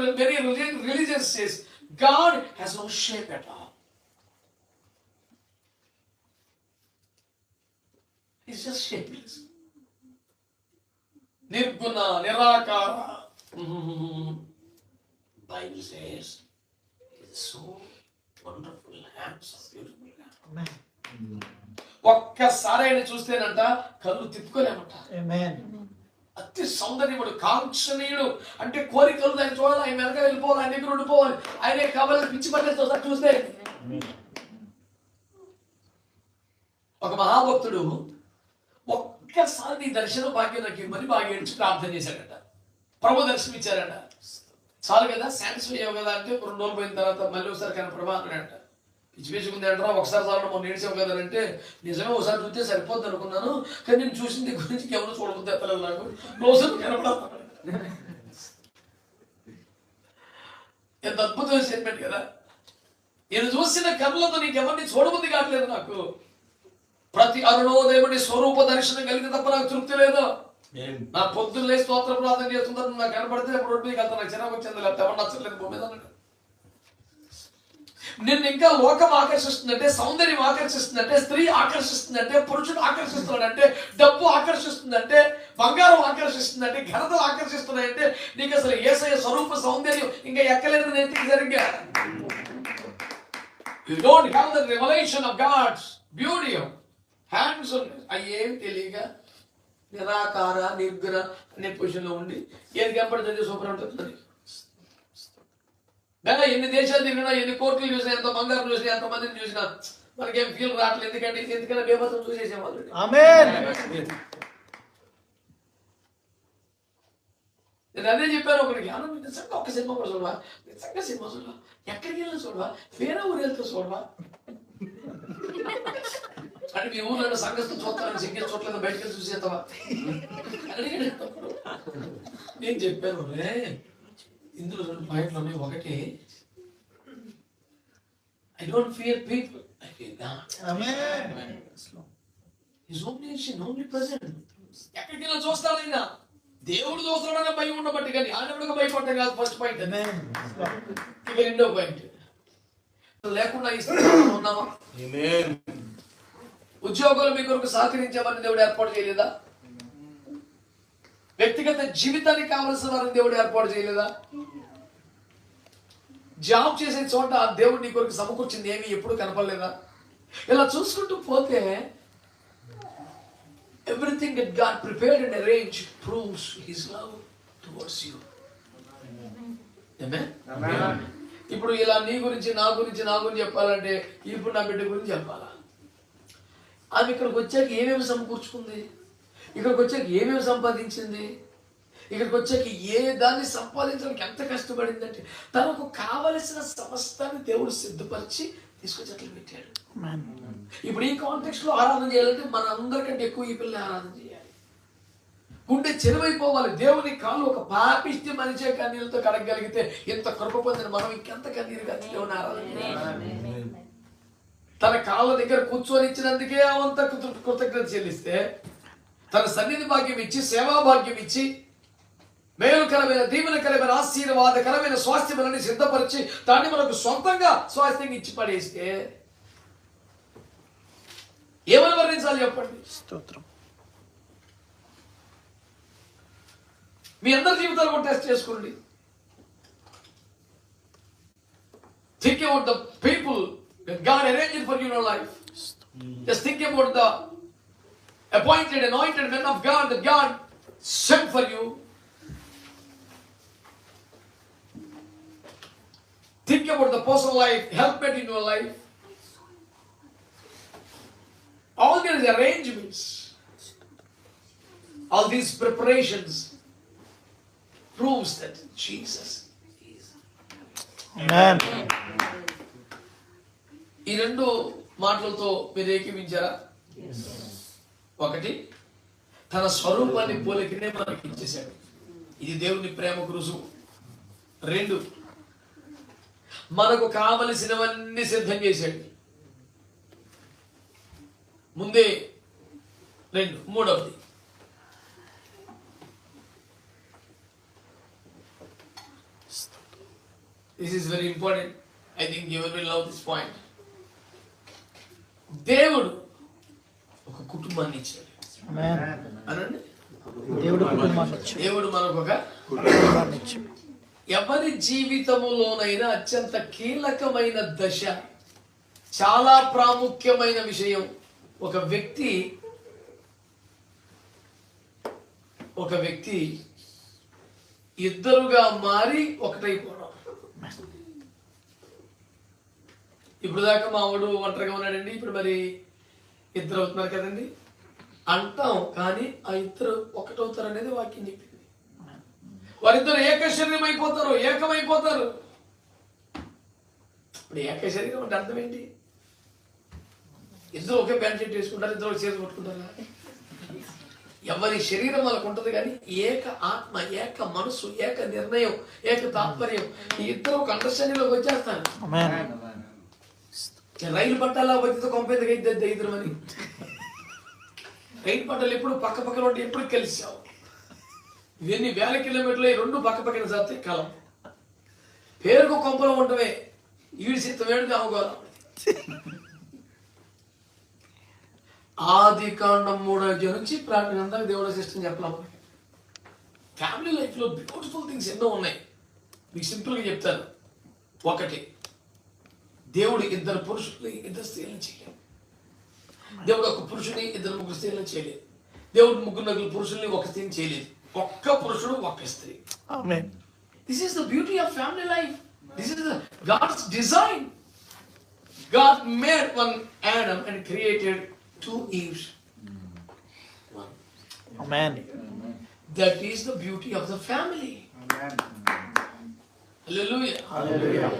religions says God has no shape at all. He's just shapeless. Nirguna, Nirakara. Bible says he's so wonderful, handsome, beautiful. Amen. ఒక్కసారి ఆయన చూస్తేనంట కళ్ళు తిప్పుకోలేమంట. Amen. అతి సౌందర్యముడు, కాంక్షణీయుడు, అంటే కోరికలు ఆయన చూడాలి, ఆయన వెనక వెళ్ళిపోవాలి, ఆయన దగ్గర ఉండిపోవాలి, ఆయనే కావాలని పిచ్చి పట్టేస్తా చూస్తే. ఒక మహాభక్తుడు ఒక్కసారి నీ దర్శనం భాగ్యం నాకు ఇవ్వమని బాగా ఏడ్చి ప్రార్థన చేశాడట. ప్రభు దర్శనం ఇచ్చారట. చాలు కదా, సాటిస్ఫై అయ్యావు కదా అంటే 2 రోజులు పోయిన తర్వాత మళ్ళీ ఒకసారి కనపడమా అన్నాడట. పిచ్చి పిచ్చుకుంది అంటారా, ఒకసారి చాలు మొన్న ఏడ్చావు కదా అంటే, నిజమే ఒకసారి చూస్తే సరిపోద్ది అనుకున్నాను, కానీ నేను చూసింది గురించి ఎవరు చూడబుద్ది ఎత్తలేదు నాకు, రోజు కనపడాలి. ఎంత అద్భుతమైన స్టేట్మెంట్ కదా. నేను చూసిన కళ్ళతో నీకెవరిని చూడబుద్ది కావట్లేదు నాకు. ప్రతి అరుణోదయముని స్వరూప దర్శనం కలిగి తప్ప నాకు తృప్తి లేదు. నా పొద్దున్నే స్తోత్ర ప్రార్థన చేస్తుంటాను, నాకు కనపడితే అప్పుడు మీకు అంత నాకు చిరాకు వచ్చింది, లేకపోతే ఎవరు నచ్చలేదు భూమి మీద అన్నాడు. నిన్ను ఇంకా లోకం ఆకర్షిస్తుందంటే, సౌందర్యం ఆకర్షిస్తుందంటే, స్త్రీ ఆకర్షిస్తుందంటే, పురుషుడు ఆకర్షిస్తున్నాడంటే, డబ్బు ఆకర్షిస్తుందంటే, బంగారం ఆకర్షిస్తుందంటే, ఘనతలు ఆకర్షిస్తున్నాయంటే, నీకు అసలు యేసయ్య స్వరూప సౌందర్యం ఇంకా ఎక్కలేదు నెత్తికి సరిగ్గా. You don't have the revelation of God's beauty, handsomeness. అయ్యేం తెలియక నిరాకార నిర్గుణ అనే పొజిషన్లో ఉండి ఏది కనపడుతుంది సూపర్ ఉంటుంది. ఎన్ని దేశాలు తిరిగినా, ఎన్ని కోర్టులు చూసినా, ఎంత బంగారం చూసినా, ఎంత మందిని చూసినా మనకేం ఫీల్ రావట్లేదు. ఎందుకంటే బేబత్వం చూసేసాం ఆల్రెడీ. Amen. నేను అదే చెప్పాను ఒకరికి, నిజంగా ఒక్క సినిమా కూడా చూడవా, నిజంగా సినిమా చూడవా, ఎక్కడికి వెళ్ళినా చూడవా, వేరే ఊరు వెళ్తే చూడవా అంటే మీ ఊర్లో సంగతి చూస్తాను, సింగల్ చూడలేదు, బయటకు చూసేస్తావా అడిగేటప్పుడు నేను చెప్పాను, ఇందులో 2 పాయింట్లు ఉన్నాయి. ఒకటి, I don't fear people, I fear God. Amen. His omniscient, omnipresent. ఎక్కడికి వెళ్ళి చూస్తాడు ఆయన, దేవుడు చూస్తాడనే భయం ఉండబట్టి, కానీ ఆయన భయపడ్డా కాదు. First point. Amen. ఇక 2వ పాయింట్, లేకుండా ఈ స్థితిలో ఉన్నామా? ఉద్యోగాలు మీ కొరకు సహకరించామని దేవుడు ఏర్పాటు చేయలేదా? వ్యక్తిగత జీవితానికి కావలసిన వారిని దేవుడు ఏర్పాటు చేయలేదా? జాబ్ చేసే చోట దేవుడు నీ కొరకు సమకూర్చింది ఏమి ఎప్పుడు కనపడలేదా? ఇలా చూసుకుంటూ పోతే everything that God prepared and arrange proves his love towards you. Amen. ఇప్పుడు ఇలా నీ గురించి నా గురించి చెప్పాలంటే, ఇప్పుడు నా బిడ్డ గురించి చెప్పాలా? ఆమె ఇక్కడికి వచ్చాక ఏమేమి సమకూర్చుకుంది, ఇక్కడికి వచ్చాక ఏమేమి సంపాదించింది, ఇక్కడికి వచ్చాక ఏ దాన్ని సంపాదించడానికి ఎంత కష్టపడిందంటే, తనకు కావలసిన సమస్తాన్ని దేవుడు సిద్ధపరిచి తీసుకొచ్చి అట్లా పెట్టాడు. ఇప్పుడు ఈ కాంటెక్స్ట్ లో ఆరాధన చేయాలంటే మన అందరికంటే ఎక్కువ ఈ పిల్లని ఆరాధన చేయాలి. గుండె చెరువైపోవాలి. దేవుని కాళ్ళు ఒక పాపిష్టి మనిషే కన్నీళ్ళతో కడగలిగితే ఎంత కృప పొందిన మనం ఇంకెంత కన్నీరు కానీ దేవుని ఆరాధన చేయాలి. తన కాళ్ళ దగ్గర కూర్చొని ఇచ్చినందుకే అవంత కృతజ్ఞత చెల్లిస్తే, తన సన్నిధి భాగ్యం ఇచ్చి, సేవా భాగ్యం ఇచ్చి, మేలుకరమైన, దీవెనకరమైన, ఆశీర్వాదకరమైన స్వాస్థ్యములని సిద్ధపరిచి దాన్ని మనకు సొంతంగా స్వాస్థ్యంగా ఇచ్చి పడేస్తే ఏమని వర్ణించాలి చెప్పండి? స్తోత్రం. మీ అందరి జీవితాలు కూడా టెస్ట్ చేసుకోండి. Think about the people that God arranged for you in your life. Just think about the appointed, anointed men of God that God sent for you. Think about the personal life, helpmate in your life. All these arrangements, all these preparations proves that Jesus is. Amen. ఈ 2 మాటలతో మీరు ఏకీవించారా? ఒకటి, తన స్వరూపాన్ని పోలికనే మనకి ఇచ్చేశాడు. ఇది దేవుని ప్రేమకు రుజువు. 2, మనకు కావలసినవన్నీ సిద్ధం చేశాడు ముందే. 2, 3వది, This is very important. I think you will love this point. దేవుడు ఒక కుటుంబాన్ని ఇచ్చాడు. Amen. అనండి, దేవుడు కుటుంబాన్ని ఇచ్చాడు. దేవుడు మనకు ఒక కుటుంబాన్ని ఇచ్చాడు. ఎవరి జీవితములోనైనా అత్యంత కీలకమైన దశ, చాలా ప్రాముఖ్యమైన విషయం, ఒక వ్యక్తి ఇద్దరుగా మారి ఒకటైపోవడం. ఇప్పుడు దాకా మావాడు ఒంటరిగా ఉన్నాడండి, ఇప్పుడు మరి ఇద్దరు అవుతున్నారు కదండి అంటాం, కానీ ఆ ఇద్దరు ఒకటవుతారు అనేది వాక్యం చెప్పింది. వారిద్దరు ఏక శరీరం అయిపోతారు, ఏకమైపోతారు. ఇప్పుడు ఏక శరీరం అంటే అర్థం ఏంటి? ఇద్దరు ఒకే ప్యాంట్ షర్ట్ వేసుకుంటారు, ఇద్దరు చేతులు కొట్టుకుంటారా? ఎవరి శరీరం వాళ్ళకు ఉంటుంది, కానీ ఏక ఆత్మ, ఏక మనసు, ఏక నిర్ణయం, ఏక తాత్పర్యం. ఈ ఇద్దరు ఒక అండర్స్టాండింగ్ లోకి వచ్చేస్తారు. రైలు పట్టాలా వచ్చి కొంపేదకి అయితే ఇద్దరు అని. రైలు పట్టాలు ఎప్పుడు పక్క పక్కన ఉంటే ఎప్పుడు కలిసావు? ఇవన్నీ వేల కిలోమీటర్లు, రెండు పక్క పక్కన చదివితే కాలం. పేరుకు కొంపలో ఉండవే, ఈడి సిద్ధం వేడితే అవగోళం. ఆది కాండం 3 నుంచి ప్రార్థన అంతా దేవుడు సిస్టం చెప్పలేము. ఫ్యామిలీ లైఫ్ లో బ్యూటిఫుల్ థింగ్స్ ఎన్నో ఉన్నాయి. మీకు సింపుల్ గా చెప్తాను. ఒకటి, దేవుడు ఇద్దరు పురుషుల్ని ఇద్దరు స్త్రీలను చేయలేదు. దేవుడు ఒక పురుషుని ఇద్దరు ముగ్గురు స్త్రీలను చేయలేదు. దేవుడు ముగ్గురు పురుషుల్ని ఒక స్త్రీని చేయలేదు. ఒక్క పురుషుడు ఒక్క స్త్రీ. This is the beauty of family life. This is God's design. God made one Adam and created 2 Eves. One. Amen. That is the beauty of the family. Amen. Hallelujah. Hallelujah.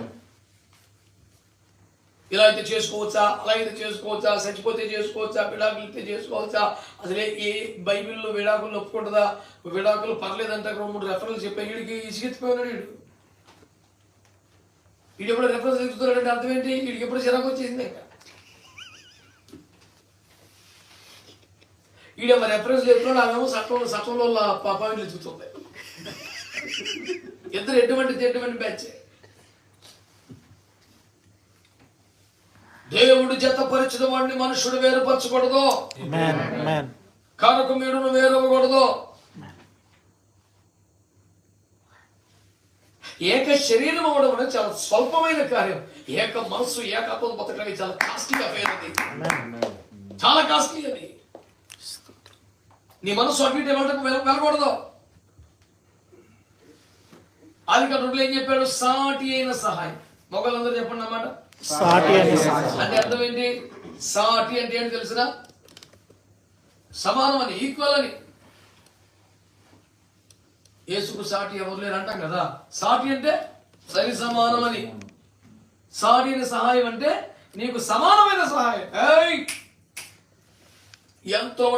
ఇలా అయితే చేసుకోవచ్చా, అలా అయితే చేసుకోవచ్చా, చచ్చిపోతే చేసుకోవచ్చా, విడాకులు చేసుకోవచ్చా? అసలే ఏ బైబిల్లో విడాకులు ఒప్పుకుంటుందా? విడాకులు పర్లేదంటే 2-3 రెఫరెన్స్ చెప్పాయి. వీడికి ఇసుకెత్తిపోయినాడు. వీడు ఎప్పుడు రెఫరెన్స్ ఎత్తుతున్నాడంటే అర్థం ఏంటి? వీడికి ఎప్పుడు చిరాకు వచ్చేసింది. ఇంకా వీడేమో రెఫరెన్స్ చెప్తున్నాడు, ఆమెమో సత్వంలో పాయింట్లు ఎత్తుతుంది. ఇద్దరు ఎటువంటి బ్యాచ్. దేవుడు జతపరిచిన వాడిని మనుషుడు వేరుపరచకూడదు. కారకుమీడును వేరవ్వకూడదు. ఏక శరీరం అవ్వడం అనేది చాలా స్వల్పమైన కార్యం. ఏక మనస్సు, ఏకత్వం బతకడం చాలా కాస్ట్లీ అఫేర్. అది చాలా కాస్ట్లీ. అది నీ మనస్సు అటు ఇటు వెళ్ళకూడదు. ఆది కాండంలో ఏం చెప్పాడు? సాటి అయిన సహాయం. మొగలందరూ చెప్పండి అన్నమాట. అంటే అర్థం ఏంటి? సాటి అంటే ఏంటి తెలుసునా? సమానం అని, ఈక్వల్ అని. యేసుకు సాటి ఎవరు లేరు అంటాం కదా. సాటి అంటే సరి సమానం అని. సాటి అయిన సహాయం అంటే నీకు సమానమైన సహాయం. ఎంతో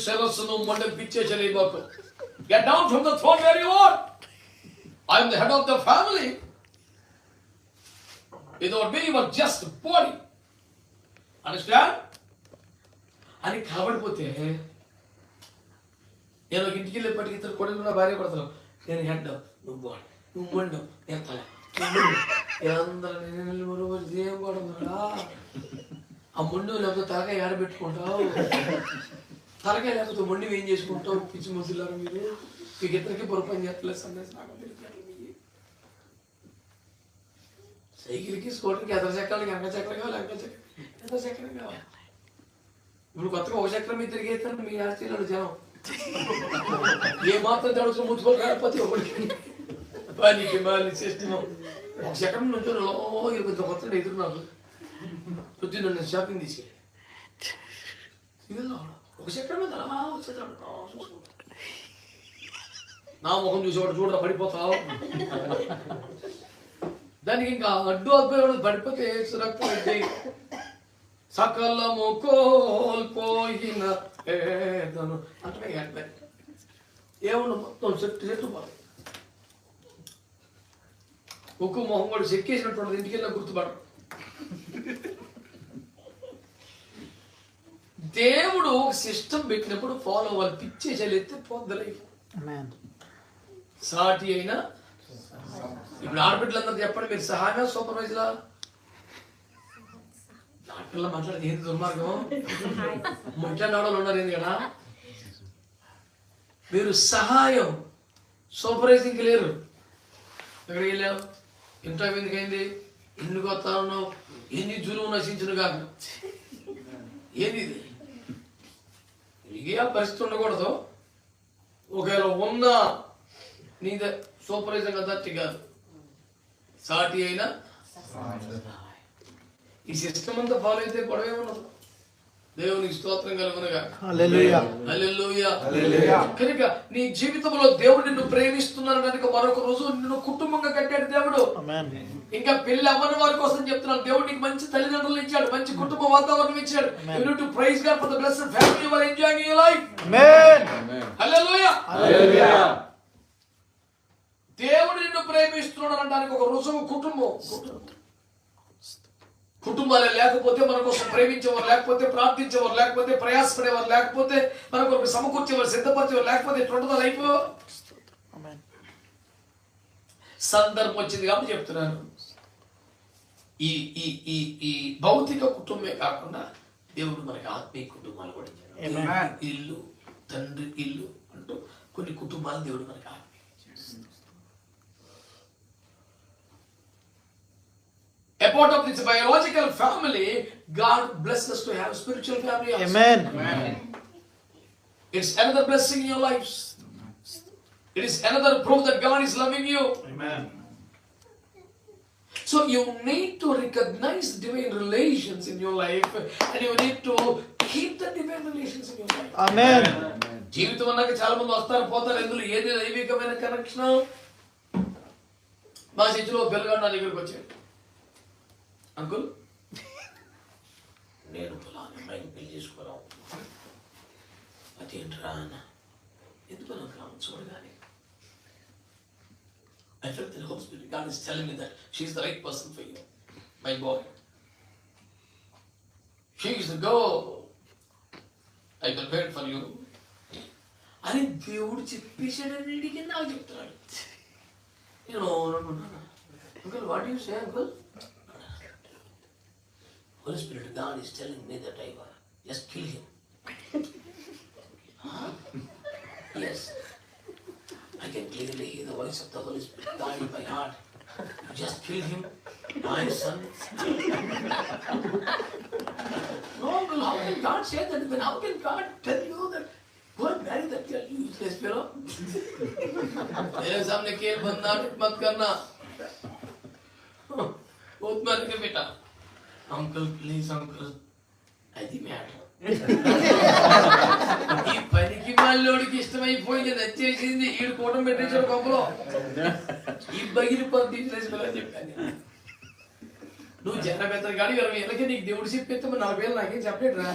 శిరస్సును మండపిచ్చే చెలిపోకు. Get down from the throne where you are. I am the head of the family. Without me, you are just body. Understand? అని కాబడిపోతే నేను ఒక ఇంటికి వెళ్ళేప్పటికి ఇద్దరు కొడుకు నా భార్య పడతాను. నేను హెడ్, నువ్వు బాడీ, నువ్వు మండు, నేను తల. అందరూ ఏం పడమరా? ఆ మొండు లేకపోతే తలకాయ ఏడబెట్టుకుంటావు. తలకాయ లేకపోతే మొండి ఏం చేసుకుంటావు? పిచ్చి ముసలారు మీరు. మీకు ఇద్దరికి పొరపని చెప్పలేదు. సందేశం సైకిల్కి, స్కూటర్కి ఎదర చక్రాలకి వెనక చక్రం కావాలి, వెనక చక్రం ఎదర చక్రం కావాలి. ఇప్పుడు కొత్తగా ఒక చక్రం మీద తిరిగేస్తాను మీ ఆస్ట్రేలియాలో జనం. ఏ మాత్రం తడుచు ముచ్చుకోవాలి రాకపోతే ఒకటి పనికి మాలి సిస్టమ్. ఒక చక్రం నుంచి కొంచెం కొత్త ఎదురు నాకు పొద్దున్న నన్ను షాపింగ్ తీసుకెళ్ళి ఒక చక్రం మీద అలా వచ్చేదాడు. నా ముఖం చూసేవాడు చూడ పడిపోతావు. దానికి ఇంకా అడ్డు అబ్బాయి పడిపోతే సురక్ష సకలము కోల్పోయిన అంటే ఏమన్నా మొత్తం చెట్టు పోదు. ఉక్కు మొహం కూడా చెక్కేసినట్టు ఇంటికి వెళ్ళినా గుర్తుపడరు. దేవుడు ఒక సిస్టమ్ పెట్టినప్పుడు ఫాలో అవ్వాలి. పిచ్చేసేది ఎత్తే పోద్ద లైఫ్. సాటి అయినా ఇప్పుడు ఆడబిడ్డలందరూ చెప్పండి, మీరు సహాయమే సూపర్వైజరా? ఆడపిల్ల మాట్లాడేది ఏంది దుర్మార్గం? ముఖ్యంగా వాళ్ళు ఉన్నారు ఏంది కదా? మీరు సహాయం, సూపర్వైజింగ్కి లేరు. ఎక్కడికి వెళ్ళావు? ఇంటర్వ్యూ ఎందుకైంది? ఎందుకు వస్తా ఉన్నావు? ఎన్ని జులువు నశించును కాదు. ఏది ఇది? ఇదే పరిస్థితి ఉండకూడదు. ఒకవేళ ఉన్నా నీదే సూపర్వైజర్ అథారిటీ కాదు, సాటి అయినా ఈ సిస్టమ్ అంతా ఫాలో అయితే గొడవే ఉండదు. దేవునికి స్తోత్రం కలుగునుగా. హల్లెలూయా. హల్లెలూయా. కనుక నీ జీవితంలో దేవుడు నిన్ను ప్రేమిస్తున్నాడు కనుక మరొక రోజు నిన్ను కుటుంబంగా కట్టాడు దేవుడు. ఆమేన్. ఇంకా పెళ్లి అవ్వని వారి కోసం చెప్తున్నాను, దేవుడు నీకు మంచి తల్లిదండ్రులు ఇచ్చాడు, మంచి కుటుంబ వాతావరణం ఇచ్చాడు. You need to praise God for the blessed family you are enjoying in your life. ఆమేన్. హల్లెలూయా. హల్లెలూయా. దేవుడు నిన్ను ప్రేమిస్తున్నాడు అనడానికి ఒక రుజువు కుటుంబం. కుటుంబాలే లేకపోతే మన కోసం ప్రేమించేవారు, లేకపోతే ప్రార్థించేవారు, లేకపోతే ప్రయాసపడేవారు, లేకపోతే మన కొరకు సమకూర్చేవారు, సిద్ధపరిచేవారు, లేకపోతే ఎట్లుంటుందో లైఫ్. ఆమేన్. సందర్భం వచ్చింది కాబట్టి చెప్తున్నాను. ఈ ఈ ఈ ఈ భౌతిక కుటుంబమే కాకుండా దేవుడు మనకి ఆత్మీయ కుటుంబాలు కూడా ఇచ్చాడు. ఇల్లు, తండ్రి ఇల్లు అంటూ కొన్ని కుటుంబాలు దేవుడు మనకి ఆత్మీయ. A part of this biological family, God blessed us to have spiritual family also. Amen. It's another blessing in your lives. It is another proof that God is loving you. Amen. So you need to recognize divine relations in your life, and you need to keep the divine relations in your life. Amen. జీవితం అన్నాక చాలా మంది వస్తారు పోతారు. ఎందులో ఏది దైవికమైన కనెక్షన్? మా చర్చిలో పిల్లగాడు నా దగ్గరికి వచ్చాడు. అంకుల్, నేను ఫలానా అమ్మాయిని పెళ్లి చేసుకోవడం. అదేంట్రా అన్న? ఎందుకు నాకు చూడగానే I felt the Holy Spirit. God is telling me that she is the right person for you, my boy. She is the girl I can wait for you. అని దేవుడు చెప్పేశాడని అడిగి నాకు చెప్తున్నాడు. నేను uncle, what you say uncle? Holy Spirit, God is telling me that I just kill him. Yes. I can clearly hear the voice of the Holy Spirit God in my heart. Just kill him, my son. No, uncle, how can God say that? Then how can God tell you that? Go and marry that girl, you useless fellow. मेरे सामने केल बंदा मत करना. बहुत मर के बेटा. Uncle, please, uncle. అది మ్యాటర్. ఈ పనికి మళ్ళోడికి ఇష్టమైపోయింది, నచ్చేసింది. ఈడు కూటం పెట్టేసాడు కొంపలో. ఈ బగిరి పద్ధతి చెప్పాను. నువ్వు జన పెద్ద గాడి 20 ఏళ్ళకి నీకు దేవుడు చెప్పేస్తే 40 ఏళ్ళు నాకేం చెప్పలేడు రా.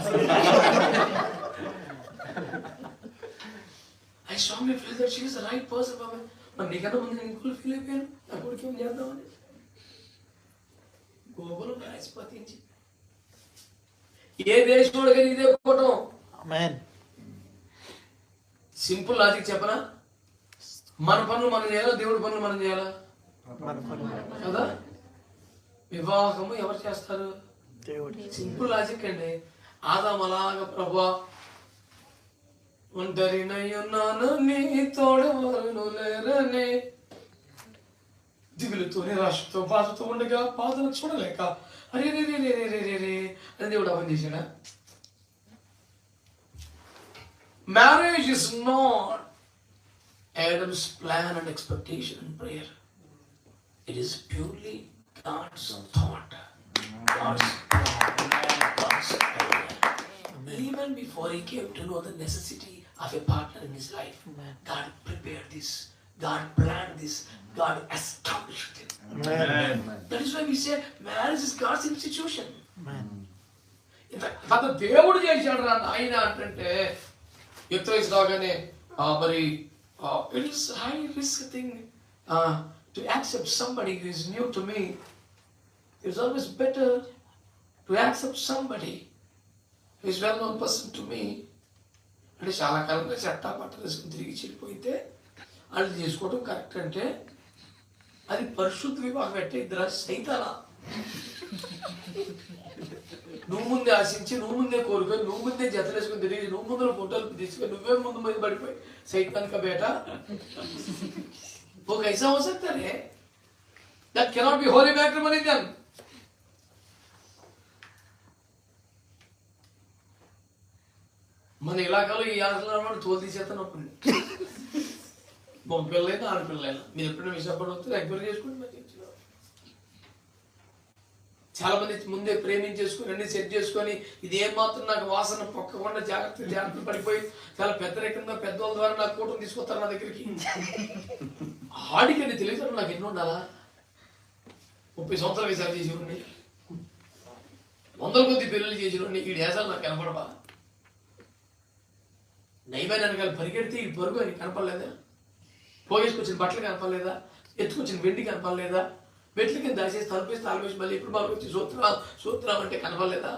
I strongly feel that she is the right person. మరి నీకన్నా ముందు నేను ఇంకోళ్ళు ఫీల్ అయిపోయాను. నా కొడుకు ఏం చేద్దామని గోగులు రాసిపోతించి ఏ దేశంలో కానీ ఇదే కూటం. ఆమేన్. సింపుల్ లాజిక్ చెప్పనా? మన పనులు మనం చేయాలా, దేవుడి పనులు మనం చేయాలా కదా? వివాహము ఎవరు చేస్తారు? దేవుడు. సింపుల్ లాజిక్ అండి. ఆదాము అలాగా ప్రభువా ఒంటరినై ఉన్నాను, నీ తోడెవరును లేరని దిగులుతో నిరాశతో బాధతో ఉండగా బాధను చూడలేక అరే రే రే రే రే రే రే అని దేవుడు అర్థం చేశాడా? Marriage is not Adam's plan and expectation and prayer. It is purely God's thought. God's idea. Even before he came to know the necessity of a partner in his life, God prepared this. God planned this. God established it. Amen. That is why we say marriage is God's institution. Amen. అంత దేవుడు చేశాడు రా ఆయన అంటే యుక్త వయసు రాగానే మరి it is high risk thing to accept somebody who is new to me. It is always better to accept somebody who is well known person to me. అంటే చాలా కాలంగా చట్టా పట్ట వేసుకుని తిరిగి చెడిపోయితే వాళ్ళు చేసుకోవడం కరెక్ట్ అంటే అది పరిశుద్ధ వివాహం ఎట్ట ఇద్దరా సైతానా? నువ్వు ముందే ఆశించి, నువ్వు ముందే కోరుకొని, నువ్వు ముందే జతలేసుకొని తిరిగి, నువ్వు ముందు ఫోటోలు తీసుకొని, నువ్వే ముందు మీద పడిపోయి సైతాన్ కా బేటా वो कैसा हो सकता है? That cannot be holy matrimony then. మన ఇలాకాలో ఈ ఆటలు తోలు తీసేస్తాను మగ పిల్లలైనా ఆడపిల్లలైనా మీరు ఎప్పుడైనా విశాఖపట్నం వస్తే ఎంక్వైరీ చేసుకోండి. మరి చాలా మంది ముందే ప్రేమించేసుకుని అన్ని సెట్ చేసుకొని ఇది ఏం మాత్రం నాకు వాసన పొక్కకుండా జాగ్రత్త పడిపోయి చాలా పెద్దరికంగా పెద్దవాళ్ళ ద్వారా నాకు కూటమి తీసుకొస్తారు నా దగ్గరికి. ఆడికండి తెలియదు నాకు ఎన్ని ఉండాలా? 30 సంవత్సరాలు విసారి చేసేవాడిని, 100 కొద్ది పెళ్ళిళ్ళు చేసేవాడిని. ఈ డేసాలు నాకు కనపడవా? నైవేద్య వెనకాల పరిగెడితే ఈ పరుగు అని కనపడలేదా? పోగేసుకొచ్చిన బట్టలు కనపడలేదా? ఎత్తుకొచ్చిన వెండి కనపడలేదా? మెట్ల కింద దాచేసి తలపేసి తాళపేసి మళ్ళీ ఇప్పుడు మాకు వచ్చి సూత్రం అంటే కనపడలేదా?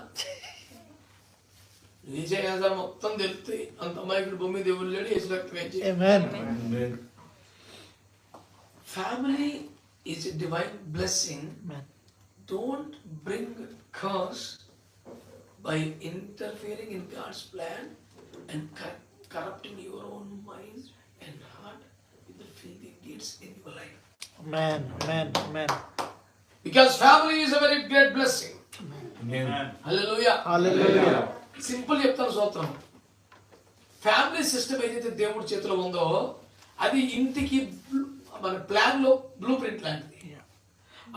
నిజం మొత్తం తెలుస్తాయి. అంత అమాయకుడు భూమి దేవుడు లేడు, యేసు రక్తం ఏం చేయాలి? Family is a divine blessing. Amen. Don't bring curse by interfering in God's plan and corrupting your own mind and heart with the filthy deeds in your life. Amen. Amen. Amen. Because family is a very great blessing. Amen. Hallelujah. Hallelujah. Simple చెప్తాను సూత్రం. ఫ్యామిలీ సిస్టమ్ ఏదైతే దేవుడి చేతిలో ఉందో అది ఇంటికి మన ప్లాన్ లో బ్లూ ప్రింట్ లాంటిది.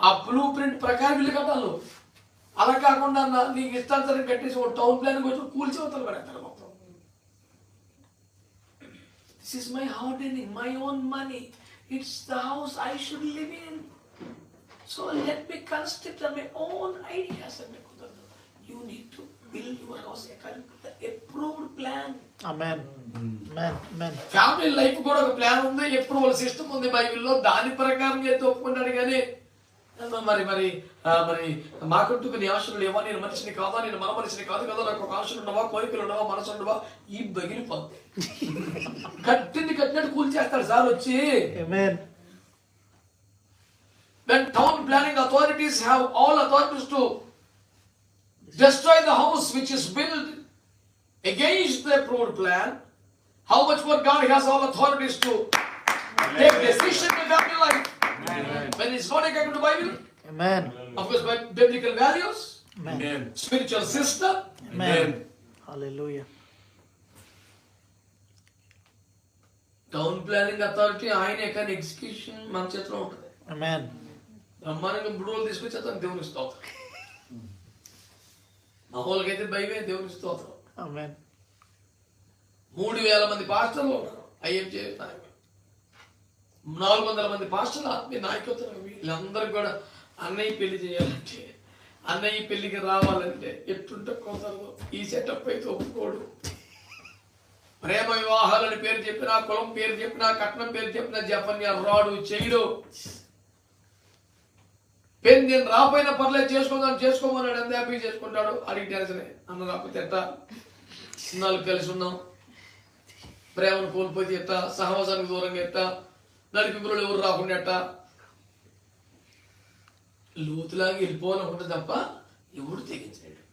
ఆ బ్లూ ప్రింట్ ప్రకారం ఇల్లు కట్టాలి. అలా కాకుండా నీకు ఇష్టాంతరం కట్టేసి ఒక టౌన్ ప్లాన్ వచ్చి కూల్చివతలు పెడతారు మొత్తం. This is my hardening, my own money, it's the house I should live in, so let me construct my own ideas అంటే కుదరదు. You need to build your house according to the approved plan. Amen. Amen. Amen. Family life కూడా ఒక ప్లాన్ ఉంది, అప్రూవల్ సిస్టమ్ ఉంది బైబిల్లో. దాని ప్రకారం చేస్తే ఒప్పుకుంటాడు. కానీ మరి మరి మరి మాకంటూ కొన్ని ఆశలు లేవా, నేను మనిషిని కాదా, నేను మన మనిషిని కాదు కదా, నాకు ఒక ఆశలు ఉండవా, కోరికలు ఉండవా, మనసు ఉండవా, ఈ బగిలిపోద్ది. కట్టింది కట్టినట్టు కూల్చేస్తాడు సార్ వచ్చి. Amen. When town planning authorities have all authorities to destroy the house which is built against the approved plan, how much more God has all authorities to take decision in family life. Amen. When it's not according to Bible, Amen. of course by biblical values, Amen. spiritual system. Amen. Hallelujah. Town planning authority ఆయనే, కానీ ఎగ్జిక్యూషన్ మన చేతిలో ఉంటుంది. Amen. బ్రహ్మాండంగా బుడవలు తీసుకొచ్చి అతను దేవుని స్తోత్రం. మామూలుగైతే భయమే దేవుని స్తోత్రం. Amen. 3000 మంది పాస్టర్లు ఉన్నారు ఐఎంజే నాయకులు, 400 మంది పాస్టర్లు ఆత్మీయ నాయకత్వం. వీళ్ళందరూ కూడా అన్నయ్య పెళ్లి చేయాలంటే, అన్నయ్య పెళ్లికి రావాలంటే ఎట్టుంటే కుదరదు. ఈ సెటప్ అయితే ఒప్పుకోడు. ప్రేమ వివాహాలని పేరు చెప్పినా, కులం పేరు చెప్పినా, కట్నం పేరు చెప్పినా జపన్య రాడు, చేయడు. పెన్ నేను రాపోయినా పర్లేదు చేసుకోమన్నాడు. ఎంత హ్యాపీ చేసుకుంటాడు. అడిగి టెన్షనే, అన్న రాకపోతే ఎట్టా, నాలుగు కలిసి ఉన్నాం, ప్రేమను కోల్పోతే ఎట్టా, సహవాసానికి దూరంగా ఎట్టా, నడిపింపులు ఎవరు రాకుండా ఎట్టా, లోతులాగా వెళ్ళిపోవాలనుకుంటే తప్ప ఎవడు తెగించలేడు.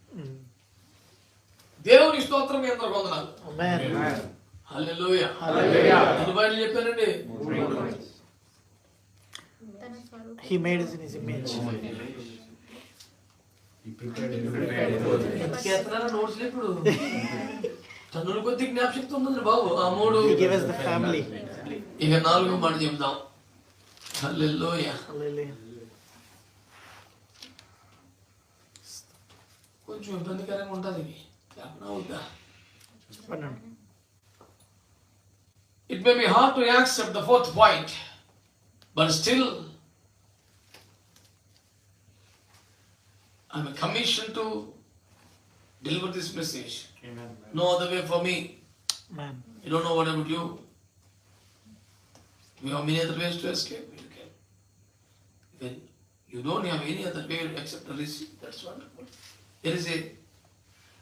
దేవుని స్తోత్రం మీ అందరూ వందనాలు. హల్లెలూయా. ఎన్ని బయలు చెప్పానండి? He made us in his image. Notes ఇప్పుడు తన్నుల కొద్ది జ్ఞాపశక్తి ఉంటుంది బాబు. ఆ 3 He gave us the family. ఇక 4 మాట చెప్దాం. హల్లెలూయా. Hallelujah. కొంచెం ఇబ్బందికరంగా ఉంటుంది ఇది. చెప్పనా వద్దా? It may be hard to accept the 4th point, but still I'm commissioned to deliver this message. Amen. No other way for me. Amen. I don't know what about you. We have many other ways to escape. You can. When you don't have any other way except to receive, that's wonderful. There is a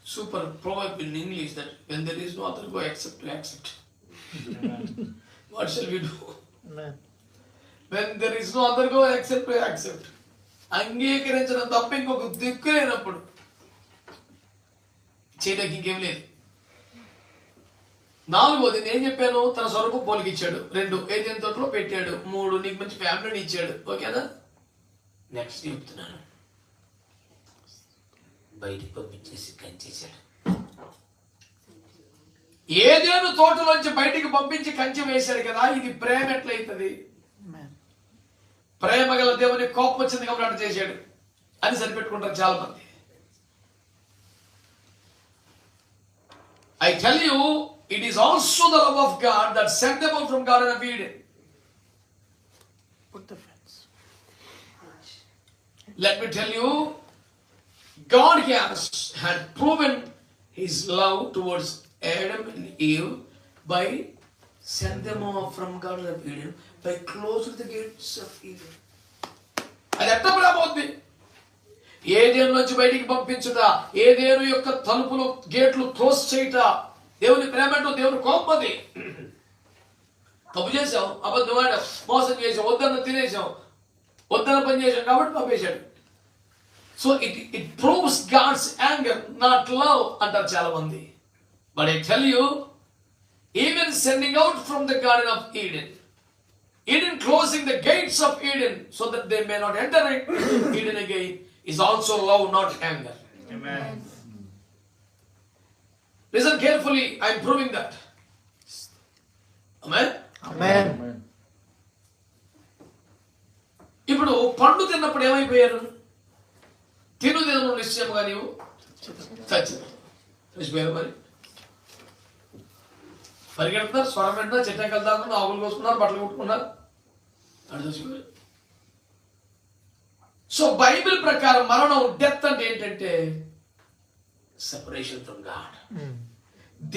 super proverb in English that when there is no other way except to accept. What shall we do? Amen. when there is no other go except to accept. అంగీకరించడం తప్ప ఇంకొక దిక్కు లేనప్పుడు చేయడానికి ఇంకేం లేదు. నాలుగోది నేను చెప్పాను, తన స్వరూపం పోలికిచ్చాడు. 2 ఏదైనా తోటలో పెట్టాడు. 3 నీకు మంచి ఫ్యామిలీని ఇచ్చాడు. ఓకేనా? నెక్స్ట్ చెప్తున్నాను, బయటికి పంపించేసి కంచేశాడు. ఏదేను తోటలోంచి బయటికి పంపించి కంచె వేశాడు కదా, ఇది ప్రేమ ఎట్లయితుంది? ప్రేమ గల దేవుని కోపం వచ్చింది కాబట్టి అటు చేశాడు అని సరిపెట్టుకుంటారు చాలా మంది. I tell you, it is also the love of God that sent them out from Garden of Eden. Put the fence. Let me tell you, God had proven His love towards Adam and Eve by send them off from Garden of Eden by closing the gates of Eden. అది ఎట్లా రాబోద్ది? ఏదేను నుంచి బయటికి పంపించుట, ఏదేను యొక్క తలుపులు గేట్లు క్లోజ్ చేయుట దేవుని ప్రేమ అంటూ దేవుని కోపం. అది తప్పు చేసాం, అబద్ధం ఆడాం, మోసం చేసాం, వద్దన్న తినేసాం, వద్దన్న పని చేసాం కాబట్టి పంపేశాడు. So it proves God's anger, not love అంటారు చాలా మంది. But I tell you, even sending out from the Garden of Eden, closing the gates of Eden so that they may not enter Eden again, is also love, not anger. Amen. Listen carefully, I am proving that. Amen. Amen. ఇప్పుడు పండు తిన్నప్పుడు ఏమైపోయారు? తిను నిశ్చయముగా నీవు చచ్చిపోయారు. మరి పరిగెడుతున్నారు, స్వరం పెట్టినా, చెట్టెక్కలు దాక్కున్నారు, ఆవులు కోసుకున్నారు, బట్టలు కుట్టుకున్నారు, అటు చచ్చిపోయారు. సో బైబిల్ ప్రకారం మరణం, డెత్ అంటే ఏంటంటే సెపరేషన్ ఫ్రమ్ గాడ్.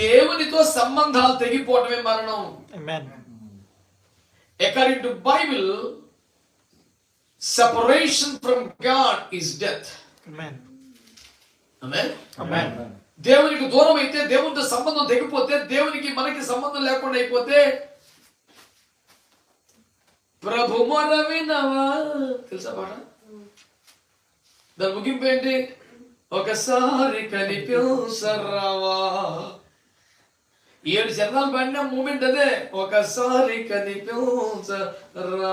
దేవునితో సంబంధాలు తెగిపోవటమే మరణం. Amen. According to Bible, separation from God is death. Amen. Amen. Amen. దేవునికి దూరం అయితే, దేవునితో సంబంధం తెగిపోతే, దేవునికి మనకి సంబంధం లేకుండా అయిపోతే, ప్రభు మొర వినవా, తెలుసా పాట? దాని ముగింపు ఏంటి? ఒకసారి కనిపించరావా. 7 చరణాలు పాడిన మూమెంట్ అదే, ఒకసారి కనిపించరావా.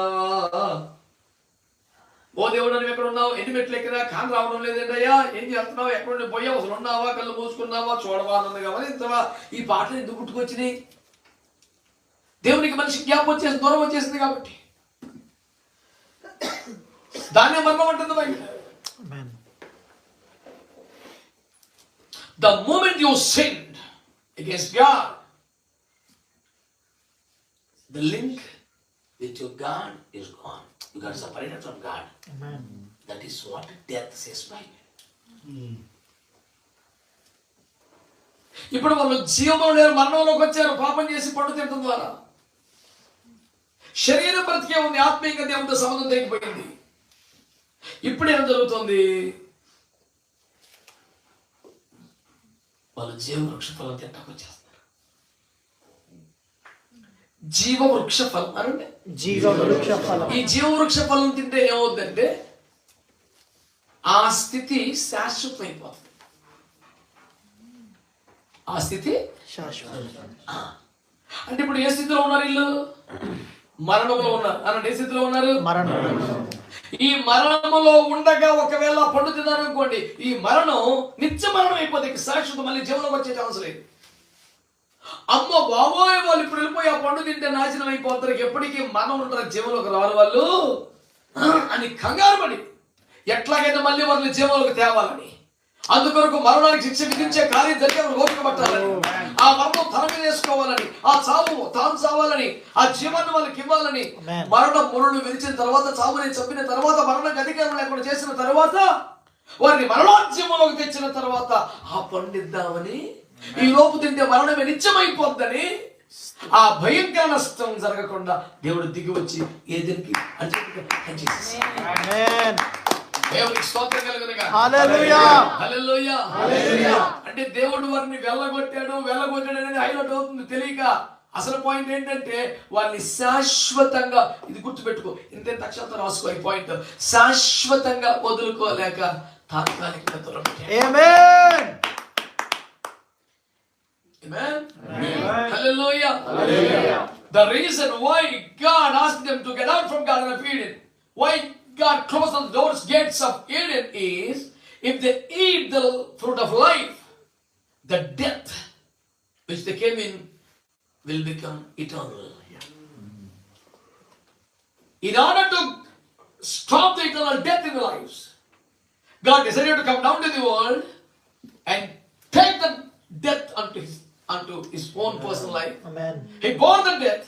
ఓ దేవుడు, నువ్వు ఎక్కడ ఉన్నావు? ఎన్ని మెట్లు ఎక్కినా కాని రావడం లేదండయ్యా, ఏం చేస్తున్నావు? ఎక్కడ నుండి పోయావు? అసలు ఉన్నావా? కళ్ళు మూసుకున్నావా? చూడవా? అన్నది కావాలి. ఇంతవా ఈ పాటలు ఎందుకు పుట్టుకొచ్చినాయి? దేవునికి మనిషి జ్ఞాపం వచ్చేసి దూరం వచ్చేసింది కాబట్టి దాన్నే మరణం అంటుంది బయట. Amen. The moment you sinned against God, the link with your God is gone. You got separated from God. Amen. That is what death says by me. ఇప్పుడు వాళ్ళు జీవంలో లేరు, మరణంలోకి వచ్చారు పాపం చేసి పండు తినడం ద్వారా. శరీరం బ్రతికే ఉంది, ఆత్మీయంగా దేవునితో సంబంధం తెగిపోయింది. ఇప్పుడు ఏం జరుగుతుంది? వాళ్ళు జీవవృక్ష ఫలం తింటాకు వచ్చేస్తారు. జీవవృక్ష ఫలం అంటే జీవవృక్ష ఫలం. ఈ జీవవృక్ష ఫలం తింటే ఏమవుతుందంటే ఆ స్థితి శాశ్వతమైపోతుంది. ఆ స్థితి శాశ్వతం. అంటే ఇప్పుడు ఏ స్థితిలో ఉన్నారు వీళ్ళు? మరణంలో ఉన్నారు. అనంటే ఏ స్థితిలో ఉన్నారు? మరణం. ఈ మరణములో ఉండగా ఒకవేళ పండు తిన్నారు అనుకోండి, ఈ మరణం నిత్య మరణం అయిపోతే శాశ్వతం, మళ్ళీ జీవనంలోకి వచ్చే ఛాన్స్ లేదు. అమ్మ బాబోయ్, వాళ్ళు ఇప్పుడు వెళ్ళిపోయి ఆ పండు తింటే నాశనం అయిపోతారు, ఎప్పటికీ మరణం ఉంటారు, జీవంలోకి రారు వాళ్ళు అని కంగారు పడి ఎట్లాగైనా మళ్ళీ వాళ్ళని జీవంలోకి తేవాలని, అందుకొరకు మరణానికి శిక్ష విధించే కార్యం జరిగే ఓపిక పట్టాలని, ఆ మరణం తన మీద వేసుకోవాలని, ఆ చావు తాను చావాలని, ఆ జీవాన్ని వాళ్ళకి ఇవ్వాలని, మరణ మురుడు విరిచిన తర్వాత, చావుని చంపిన తర్వాత, మరణానికి అధికారం లేకుండా చేసిన తర్వాత, వారిని మరణోద్యమంలోకి తెచ్చిన తర్వాత ఆ పండిద్దామని, ఈ లోపు తింటే మరణమే నిత్యమైపోద్దని, ఆ భయంకర నష్టం జరగకుండా దేవుడు దిగి వచ్చి ఏదెనికి దేవునికి స్తోత్రం కలుగునుగా. హల్లెలూయా. హల్లెలూయా. అంటే దేవుడు వారిని వెళ్ళగొట్టాడు అనేది హైలైట్ అవుతుంది తెలియక. అసలు పాయింట్ ఏంటంటే వాళ్ళని శాశ్వతంగా, ఇది గుర్తుపెట్టుకో, ఇంత అక్షరాలతో రాసుకో ఈ పాయింట్, శాశ్వతంగా వదులుకోలేక తాత్కాలికంగా దూరం పెట్టాడు. Amen. Amen. Amen. Hallelujah. Hallelujah. The reason why God asked them to get out from Garden of Eden, why God closed the doors, gates of Eden, is if they eat the fruit of life, the death which they came in will become eternal. In order to stop the eternal death in their lives, God decided to come down to the world and take the death unto his own personal life. Amen. He bore the death.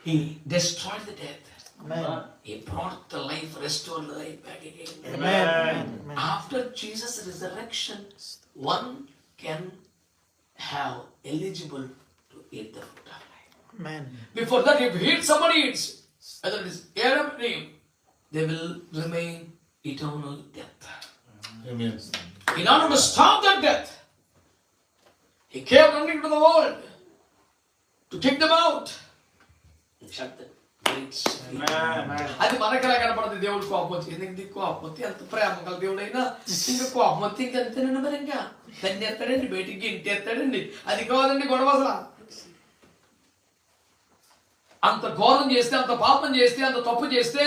He destroyed the death. Amen. He brought the life, restored the life back again. Amen. Amen. After Jesus' resurrection, one can have eligible to eat the fruit of life. Amen. Before that, if somebody eats, whether it is Adam or Eve, they will remain eternal death. Amen. In order to stop that death, he came running to the world to kick them out and shut the gates. అది మనకలా కనపడుతుంది. దేవుడు కోపం వచ్చి, ఎందుకు కోపం వస్తే ఎంత ప్రేమ గల దేవుడైనా ఇంకా కోపం వస్తే ఇంకెంతేనండి, మరి ఇంకా దాన్ని ఎత్తాడండి, బయటికి ఇంటి ఎత్తాడండి. అది కాదండి గొడవ. అసలు అంత ఘోరం చేస్తే, అంత పాపం చేస్తే, అంత తప్పు చేస్తే,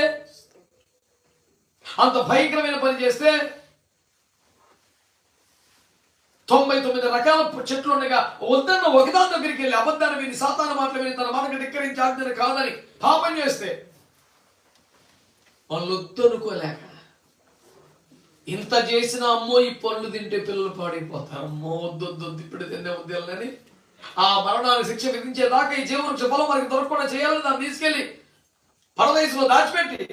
అంత భయంకరమైన పని చేస్తే, 99 రకాల చెట్లు ఉండగా వద్దన్న ఒకదాని దగ్గరికి వెళ్ళి అబద్ధాన్ని విని, సాతాను మాటలు విని, తన మనకు ధిక్కరించి ఆజ్ఞను కాదని పాపం చేస్తే, వాళ్ళు వద్దనుకోలేక ఇంత చేసినా, అమ్మో ఈ పళ్ళు తింటే పిల్లలు పాడైపోతారు, అమ్మో వద్దు ఇప్పుడు తినే ఉద్యోగాలని ఆ మరణాన్ని శిక్ష విధించేదాకా ఈ జీవవృక్ష ఫలం మనకి దొరకకుండా చేయాలని దాన్ని తీసుకెళ్లి పరదేశంలో దాచిపెట్టి,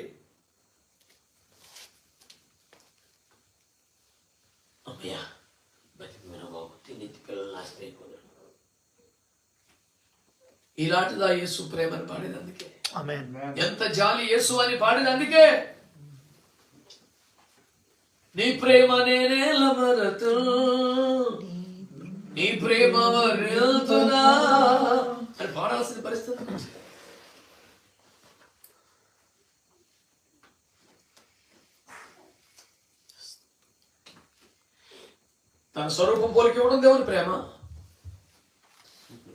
అమ్మయ్యా ఇలాంటిదా యేసు ప్రేమని పాడేది అందుకే. Amen. ఎంత జాలి యేసు అని పాడేది అందుకే. నీ ప్రేమ నేనేల మరతు, నీ ప్రేమ మరతునా అని పాడాల్సిన పరిస్థితి. తన స్వరూపం పోలికి ఇవ్వడం దేవుని ప్రేమ,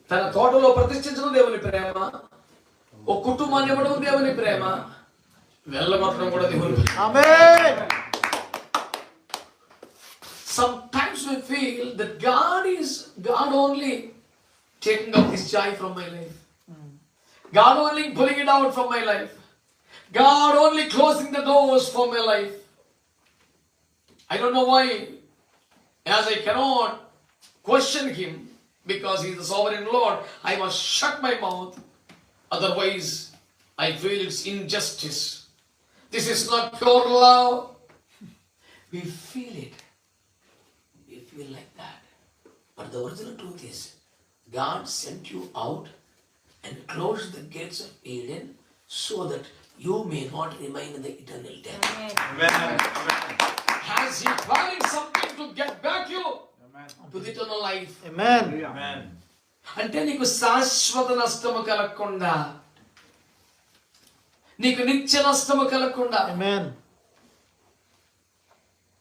తన తోటలో ప్రతిష్ఠించడం దేవుని ప్రేమ, ఓ కుటుంబాన్ని ఇవ్వడం దేవుని ప్రేమ, వెళ్ళగొట్టడం కూడా దేవుని ప్రేమ. Amen. Sometimes we feel that God only taking out this joy from my life, God only pulling it out from my life, God only closing the doors for my life. I don't know why, as I cannot question him because he is the sovereign Lord, I must shut my mouth, otherwise I feel it's injustice. This is not pure love. We feel it. We feel like that. But the original truth is, God sent you out and closed the gates of Eden so that you may not remain in the eternal death. Has he planning something to get back you to the eternal life? Amen. అంటే నీకు శాశ్వత నష్టము కలగకుండా, నీకు నిత్య నష్టము కలగకుండా, Amen.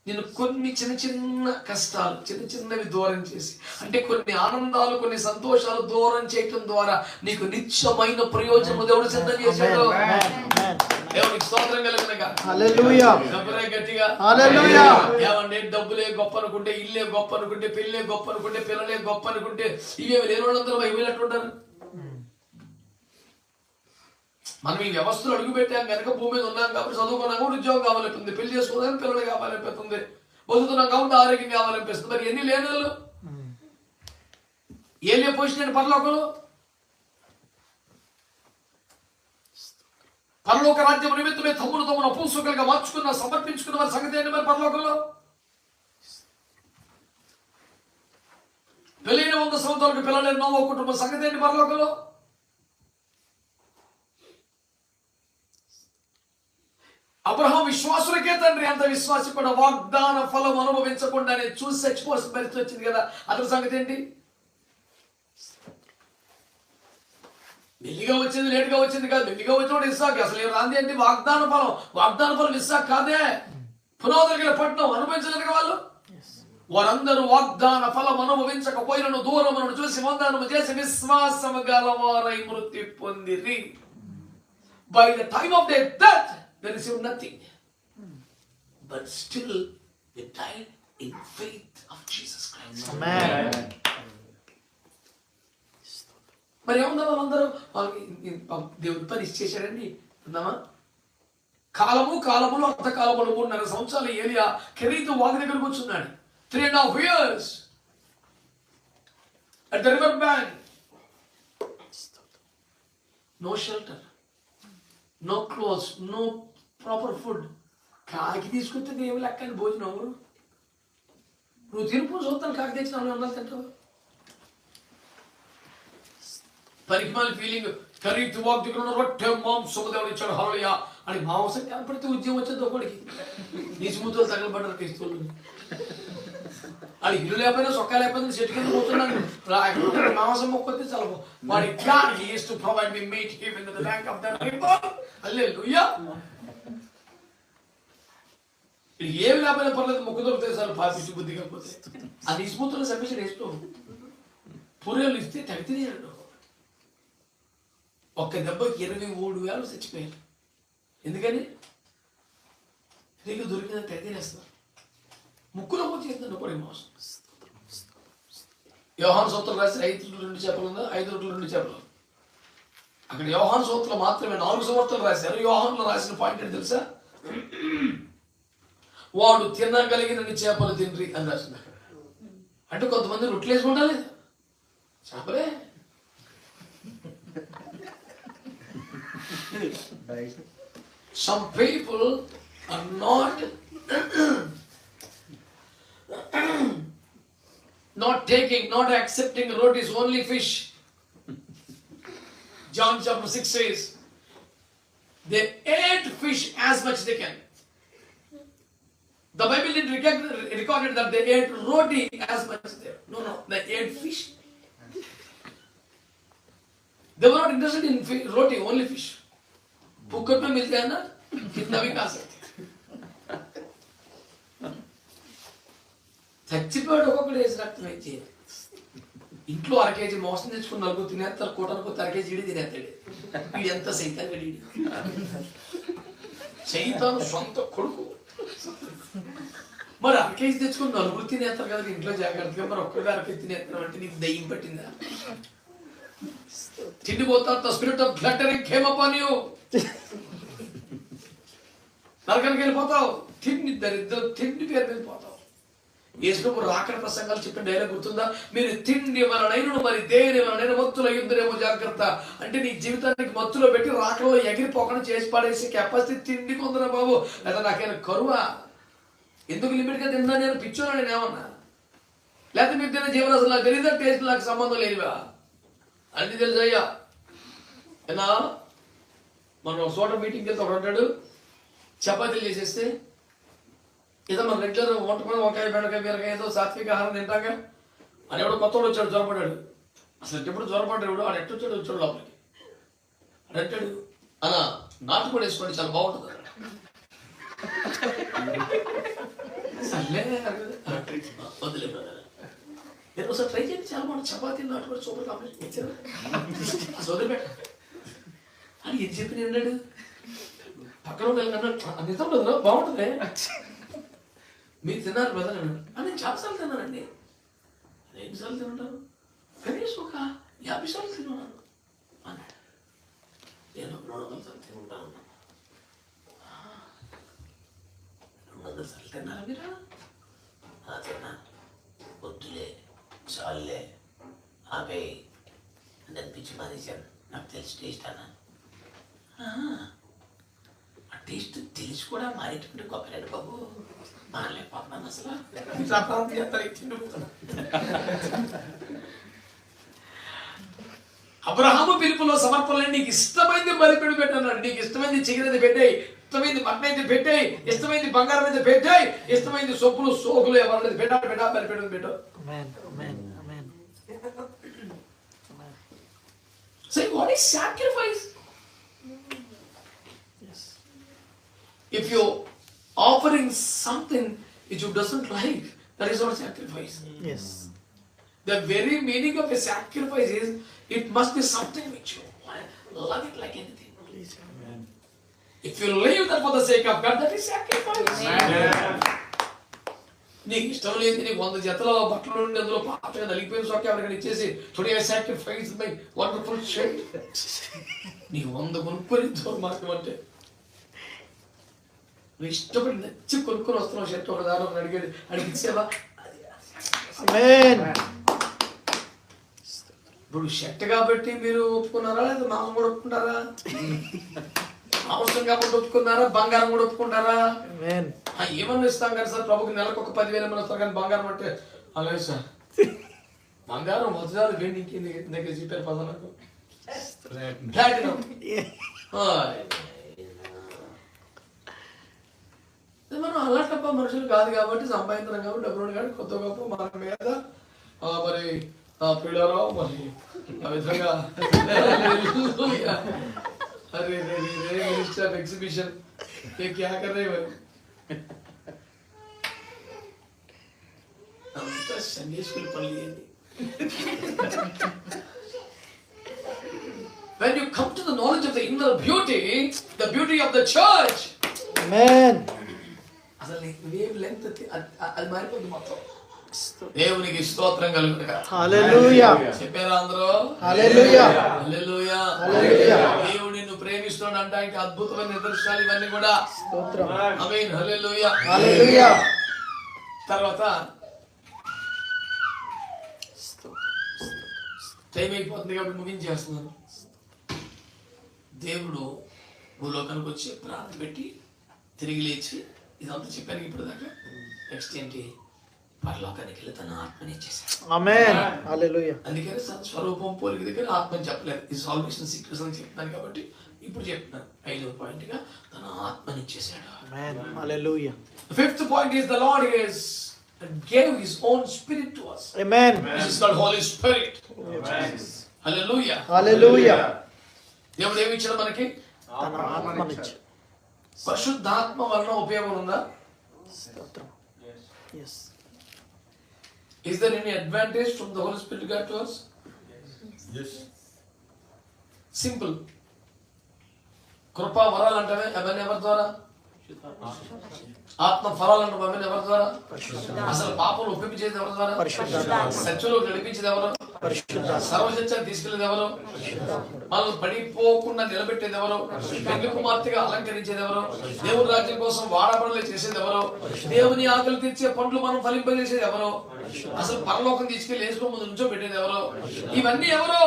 నేను కొన్ని చిన్న చిన్న కష్టాలు, చిన్నవి దూరం చేసి, అంటే కొన్ని ఆనందాలు, కొన్ని సంతోషాలు దూరం చేయటం ద్వారా నీకు నిత్యమైన ప్రయోజనం దేవుడు సిద్ధం చేశాడు. దేవునికి స్తోత్రం కలుగునుగా. Hallelujah. డబ్బులే గట్టిగా. Hallelujah. ఏమంటే డబ్బులే గొప్ప అనుకుంటే, ఇల్లే గొప్ప అనుకుంటే, పెళ్ళే గొప్ప అనుకుంటే, పిల్లలే గొప్ప అనుకుంటే, ఇవేమి లేని వాళ్ళందరూ వీళ్ళట్టుంటారు. మనం ఈ వ్యవస్థలో అడుగు పెట్టాం కనుక, భూమి మీద ఉన్నాం కాబట్టి, చదువుకున్నాం కాబట్టి ఉద్యోగం కావాలనిపిస్తుంది, పెళ్లి చేసుకున్నాం పిల్లలు కావాలనిపిస్తుంది, బతుకుతున్నాం కాబట్టి ఆరోగ్యం కావాలనిపిస్తుంది. మరి ఎన్ని లేని వాళ్ళు ఏ పొజిషన్ పరలోకంలో? పరలోక రాజ్యం నిమిత్తమే తమ్మును అపూసుకలుగా మార్చుకున్న, సమర్పించుకున్న వారి సంగతి ఏంటి మరి పరలోకంలో? పెళ్ళైన 100 సంవత్సరాలకు పిల్లలు నోవో కుటుంబం సంగతి ఏంటి పరలోకంలో? అబ్రహాం విశ్వాసులకే తండ్రి, అంత విశ్వాసం కూడా వాగ్దాన ఫలం అనుభవించకుండానే చూసి చచ్చిపోవాల్సిన పరిస్థితి వచ్చింది కదా, అతని సంగతి ఏంటి? మెల్లిగా వచ్చింది, లేట్గా వచ్చింది కాదు. మెల్లిగా వచ్చినప్పుడు ఇస్సాకు. అసలు ఏం రాంది అంటే వాగ్దాన ఫలం. వాగ్దాన ఫలం ఇస్సాకు కాదే. పునాదుల పట్టణం అనుభవించలేక వాళ్ళు. వారందరూ వాగ్దాన ఫలం అనుభవించకపోయినను దూరమును చూసి వందనము చేసి విశ్వాసము గలవారై మృతి పొందిరి. By the time of their death, they received nothing. But still, they died in faith of Jesus Christ. Amen. మరి ఏమన్నా వాళ్ళందరూ వాళ్ళకి దేవుడి పని చేశారండి అందామా? కాలములో అంతకాలములు 3.5 సంవత్సరాలు ఏలియా కెరీతు వాగు దగ్గర కూర్చున్నాడు. 3.5 years at the river bank. No shelter, no clothes, no proper food. కాకి తీసుకుంటే ఏమి లెక్కని భోజనం. నువ్వు తిరుపు చూస్తాను కాకి తెచ్చిన అన్నాలు తింటావు. పరిమాల ఫీలింగ్ ఖరీదు వాక్ దగ్గర రొట్టె మాంసం దేవుడు ఇచ్చాడు హల్లెలూయా అని మాంసం కనపడితే ఉద్యోగం వచ్చేది ఒకడికి. నీచుముతులు తగలబడ్డారు క్రైస్తవులు. అది ఇల్లు లేకపోయినా సొక్కా లేకపోయినా చెట్టు కింద కూర్చున్నాను. మాంసం మొక్కొస్తే చలవు వాడి God he is to provide me meat even in the bank of the river. హల్లెలూయా. ఇది ఏమి లేకపోయినా పర్లేదు, మొక్కు దొరికితే సార్ పాపించి బుద్ధి కాకపోతే. అది నీచుముతులు సబ్మిషన్ వేసుకో. పూరేళ్ళు ఇస్తే తగ్గితేనేడు. ఒక్క దెబ్బకి 23,000 చచ్చిపోయారు. ఎందుకని నీకు దొరికిన తెగేస్తారు. ముక్కులో పోతే పడి మోసం. యోహాను సూత్రం రాసి 5 రొట్టెలు 2 చేపలు ఉందా? 5 రొట్టెలు 2 చేపలు. అక్కడ యోహాను సూత్రం మాత్రమే 4 సంవత్సరాలు రాశారు. యోహానులో రాసిన పాయింట్ ఏంటి తెలుసా? వాడు తినగలిగిన చేపలు తిండ్రి అని రాసింది. అంటే కొంతమంది రొట్టెలు వేసుకుంటారు చేపలే. Some people are not accepting rotis, only fish. John chapter 6 says they ate fish as much they can. The Bible didn't record that they ate roti as much as they. No, they ate fish. They were not interested in roti, only fish. पुक्कट में मिलते हैं ना, कितना भी खा सकते. చచ్చిపోయాడు ఒక్కొక్కడు వేసి రక్తం ఇచ్చి. ఇంట్లో 1 కేజీ మోసం తెచ్చుకుని 4 తినేస్తారు. కూటనుకో 1 కేజీ ఇడి తినేస్తాడు. వీడు ఎంత సైతాన్ గడి. సైతాను సొంత కొడుకు. మరి 1 కేజీ తెచ్చుకుని 4 తినేస్తారు కదా ఇంట్లో జాగ్రత్తగా. మరి ఒక్కడు 1 కేజీ తినేస్తాం అంటే నీకు దయ్యం పట్టిందా? తిండిపోతా spirit of gluttoning came upon you. నరకానికి వెళ్ళిపోతావు. తిండి దరిద్రం, తిండి పేరు మీద పోతావు. యేసు రాకడ ప్రసంగాలు చెప్పిన డైలాగ్ గుర్తుందా? మీరు తిండి వలనైన మరి దేని వలనైన మత్తులో యుద్ధరేమో జాగ్రత్త. అంటే నీ జీవితానికి మత్తులో పెట్టి రాకడలో ఎగిరిపోకుండా చేసి పడేసి కెపాసిటీ తిండికి ఉందిరా బాబు. లేదా నాకైనా కరువా? ఎందుకు లిమిట్గా తిన్నా? నేను పిచ్చోనా? నేను ఏమన్నా? లేకపోతే మీరు తిన్న జీవన అసలు నాకు తెలియదా? టేస్ట్ నాకు సంబంధం లేనివా? అన్ని తెలుసయ్యా. ఏనా మనం ఒక చోట మీటింగ్కి వెళ్తే ఒకడు అంటాడు చపాతీలు చేసేస్తే ఏదో మన రెగ్యులర్ వంకాయ బెండకాయ బీరకాయ ఏదో సాత్విక ఆహారం తింటాగా అని ఎవడో కొత్తవాడు వచ్చాడు, జ్వరపడ్డాడు. అసలు ఎప్పుడు జ్వరపడ్డాడు ఎవడు? వాడు ఎట్టొచ్చాడు? వచ్చాడు లోపలికి. అని అంటాడు అలా నాటుకోడి వేసుకోండి చాలా బాగుంటుంది. సర్లే వదిలే నేను ఒకసారి ట్రై చేయండి, చాలా బాగుంటుంది. చపాతీ నాటుకోడి సూపర్ కాంబినేషన్ ఇచ్చారు. వదిలిపెట్ట అని ఏం చెప్పి అన్నాడు. పక్కన నిజం కదా బాగుంటుంది. మీరు తిన్నారు కదా అని నేను చాలాసార్లు తిన్నానండి. 5 సార్లు తింటాను, కనీసం ఒక 50 సార్లు తిన్నాను అన్నాడు. నేను 200 సార్లు తింటాను. 200 సార్లు తిన్నారా మీరు? తిన్నాను. వద్దులే చాలులే ఆపే అని అనిపించి మానేశాను. నాకు తెలిసి టేస్ట్ అన్నా. ఆ టేస్ట్ తెలిసి కూడా మారేటువంటి గొప్పలేడు బాబు. మారలేకపోతున్నాను అసలు. అబ్రహాము పిలుపులో సమర్పణలు నీకు ఇష్టమైంది బలిపెడు పెట్టన్నాడు. నీకు ఇష్టమైంది చికెన్ పెట్టాయి, ఇష్టమైంది మటన్ అయితే పెట్టాయి, ఇష్టమైంది బంగారం అయితే పెట్టాయి, ఇష్టమైంది సొప్పులు సోకులు ఎవరైతే పెట్టా బలిపెడు పెట్టు. Say, what is sacrifice? If you're offering something which you doesn't like, that is not sacrifice. Yes. The very meaning of a sacrifice is it must be something which you love it like anything. If you leave that for the sake of God, that is sacrifice. నీకు ఇష్టం లేదు, నీకు 100 జతల బట్టలు ఉండి అందులో పాటగా నలిగిపోయిన సొక్క ఎవరికైనా ఇచ్చేసి today I sacrifice my wonderful shirt, నీకు 100 కొనుక్కొని దుర్మార్గం అంటే నువ్వు ఇష్టపడి నచ్చి కొనుక్కొని వస్తున్నావు షర్ట్, ఒక దాని ఒకటి అడిగి ఇచ్చేవా? Amen. ఇప్పుడు షర్ట్ కాబట్టి మీరు ఒప్పుకున్నారా లేదా మాంసం కూడా ఒప్పుకుంటారా? మాంసం కాబట్టి ఒప్పుకున్నారా, బంగారం కూడా ఒప్పుకుంటారా? Amen. ఏమన్నా ఇస్తాం కానీ సార్ ప్రభుకి నెలకు ఒక 10,000 ఏమన్నా వస్తారు కానీ బంగారం అంటే అలాగే సార్ బంగారం వజ్రాలు వెండి ఇంకేంది దగ్గర చెప్పారు పద నాకు ప్లాటినం. మనం అలాంటప్ప మనుషులు కాదు కాబట్టి సంపాదించడం కాబట్టి డబ్బులు కానీ కొత్త గొప్ప మన మీద మరి పిల్లరావు మరి ఆ విధంగా अरे रे रे रे मिनिस्टर ऑफ एग्जीबिशन ये क्या कर रहे हो? हम तो संडे स्कूल पढ़ लिए. When you come to the knowledge of the inner beauty, the beauty of the church. Amen. అసలు వేవ్ లెంగ్త్ అది మారిపోతుంది మొత్తం. దేవునికి స్తోత్రం కలుగునుగా. Hallelujah. చెప్పారా అందరూ? Hallelujah. హల్లెలూయా. Hallelujah. దేవుడు నిన్ను ప్రేమిస్తున్నాడు అంటానికి అద్భుతమైన నిదర్శనాలు ఇవన్నీ కూడా. స్తోత్రం. ఆమేన్. హల్లెలూయా. Hallelujah. తర్వాత టైం అయిపోతుంది కాబట్టి ముగించేస్తున్నాను. దేవుడు భూలోకానికి వచ్చి ప్రార్థన పెట్టి తిరిగి లేచి ఇదంతా చెప్పాను ఇప్పుడు దాకా. నెక్స్ట్ ఏంటి? పరలోకానికి వెళ్ళి తన ఆత్మని ఇచ్చేసాడు. Amen. Hallelujah. అందుకని స్వరూపం పోలిక దగ్గర ఆత్మని చెప్పలేదు. ఈ సాల్వేషన్ సీక్రెట్స్ అని చెప్తున్నాను కాబట్టి ఇప్పుడు చెప్తున్నాను. 5వ పాయింట్ గా తన ఆత్మని ఇచ్చేసాడు. Amen. Hallelujah. The 5th point is the Lord gave His own Spirit to us. Amen. This is called Holy Spirit. Hallelujah. Hallelujah. దేవుడు ఏమి ఇచ్చాడు మనకి? తన ఆత్మనిచ్చాడు. పరిశుద్ధాత్మ వలన ఉపయోగం ఉందా? స్తోత్రం. Yes. Is there any advantage from the Holy Spirit God to us? Yes. Simple. కృపా వరాలు అంటే అవన్నీ ఎవరి ద్వారా? ఆత్మ ఫలాలు అంటే అవన్నీ ఎవరి ద్వారా? అసలు పాపలు ఒప్పించేది ఎవరి ద్వారా? సత్యంలో నడిపించేది ఎవరు? సర్వసత్యాన్ని తీసుకెళ్ళేది ఎవరు? మనల్ని పడిపోకుండా నిలబెట్టేది ఎవరు? పెళ్లి కుమార్తెగా అలంకరించేది ఎవరు? దేవుని రాజ్యం కోసం వాడబడలే చేసేది ఎవరు? దేవుని ఆకలి తీర్చే పండ్లు మనం ఫలింపజేసేది ఎవరు? అసలు పరలోకం తీసుకెళ్లి వేసుకో ముందు నుంచో పెట్టేది ఎవరు? ఇవన్నీ ఎవరు?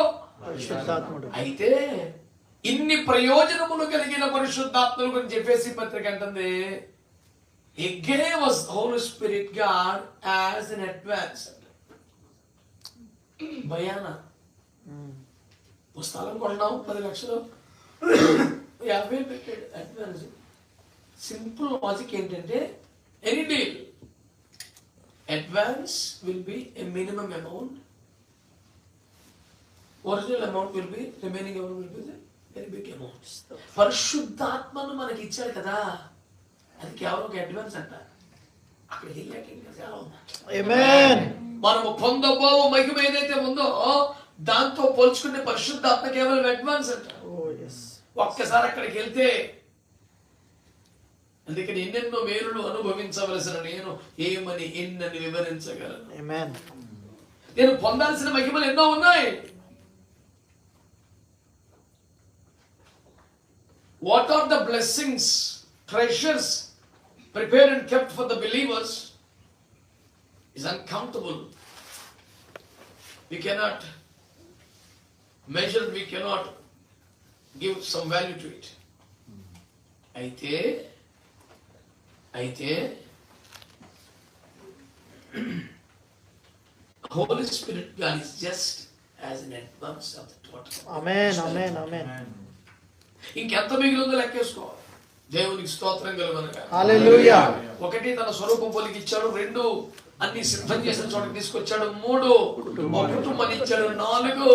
అయితే ఇన్ని ప్రయోజనములు కలిగిన పరిశుద్ధాత్మల గురించి చెప్పేసి పత్రిక అంటుంది. He gave us Holy Spirit God as an advance. భయానా స్థలం కొన్నాం 10 లక్షలు 50,000 పెట్టాడు అడ్వాన్స్. సింపుల్ లాజిక్ ఏంటంటే any deal advance will be a minimum amount, original amount will be remaining amount will be very big amount. పరిశుద్ధాత్మను మనకి ఇచ్చాడు కదా, అది కేవలం ఒక అడ్వాన్స్ అంట. అక్కడికి వెళ్ళాక ఇంకా చాలా ఉంది. Amen. మనము పొందబో మహిమ ఏదైతే ఉందో దాంతో పోల్చుకుంటే పరిశుద్ధాత్మ కేవలం అడ్వాన్స్ అంట. Oh yes. ఒక్కసారి అక్కడికి వెళ్తే అందుకని ఎన్నెన్నో మేలులు అనుభవించవలసిన నేను ఏమని ఎన్నని వివరించగలను. Amen. నేను పొందాల్సిన మహిమలు ఎన్నో ఉన్నాయి. What are the blessings, treasures prepared and kept for the believers is uncountable. We cannot measure, we cannot give some value to it. అయితే Holy Spirit God is just as an advance of the total. Amen. Amen. Amen. ఇంకెంత మిగిలిందో లెక్కేసుకోవాలి. దేవునికి స్తోత్రం కలుగునుగా. Hallelujah. 1 తన స్వరూపం పోలికి ఇచ్చాడు, 2 అన్ని సిద్ధం చేసిన చోటకి తీసుకొచ్చాడు, 3 ఒక కుటుంబాన్ని ఇచ్చాడు, 4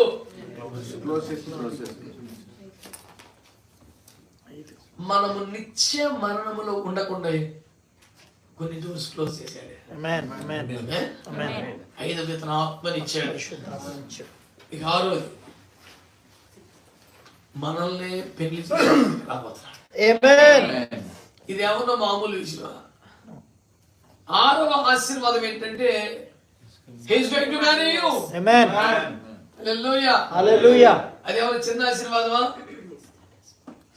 మనము నిత్య మరణములో ఉండకుండా కొన్ని డోర్స్ క్లోజ్ చేశాడు. ఆమేన్ ఆమేన్ ఆమేన్. 5వ తన ఆత్మనిచ్చాడు. పరిశుద్ధాత్మనిచ్చాడు. ఇక 6వది మనల్ని పెళ్లి రాబోతున్నాడు. ఆమేన్. ఇది ఏమన్నా మామూలు విషయమా? 6వ ఆశీర్వాదం ఏంటంటే he is going to marry you. ఆమేన్. హల్లెలూయా. హల్లెలూయా. అది ఏమన్నా చిన్న ఆశీర్వాదమా?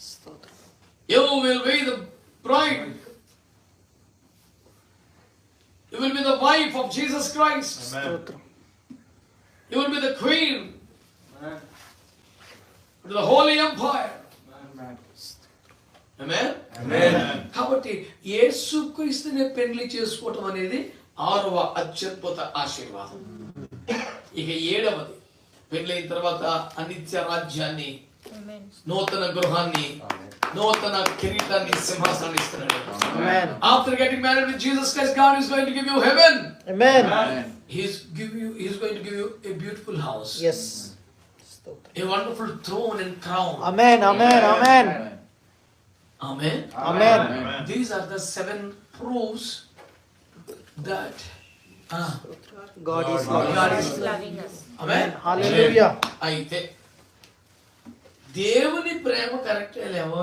స్తోత్రం. You will be the bride. You will be the wife of Jesus Christ. స్తోత్రం. You will be the queen of the holy empire. Amen. కాబట్టి యేసుక్రీస్తుని పెళ్లి చేసుకోవటం అనేది 6వ అత్యద్భుత ఆశీర్వాదం. ఇక 7వది పెళ్ళైన తర్వాత అనిత్య రాజ్యాన్ని, నూతన గృహాన్ని, నూతన కిరీటాన్ని, సింహాసనాన్ని ఇస్తున్నాడు. ఆమేన్. After getting married with Jesus Christ, God is going to give you heaven. Amen. He is going to give you a beautiful house. yes. స్తోత్రం. A wonderful throne and crown. Amen amen amen. Amen. Amen. These are the 7 proofs that God is God is loving us. Amen. హల్లెలూయా. అయితే దేవుని ప్రేమ కరెక్టే లేవో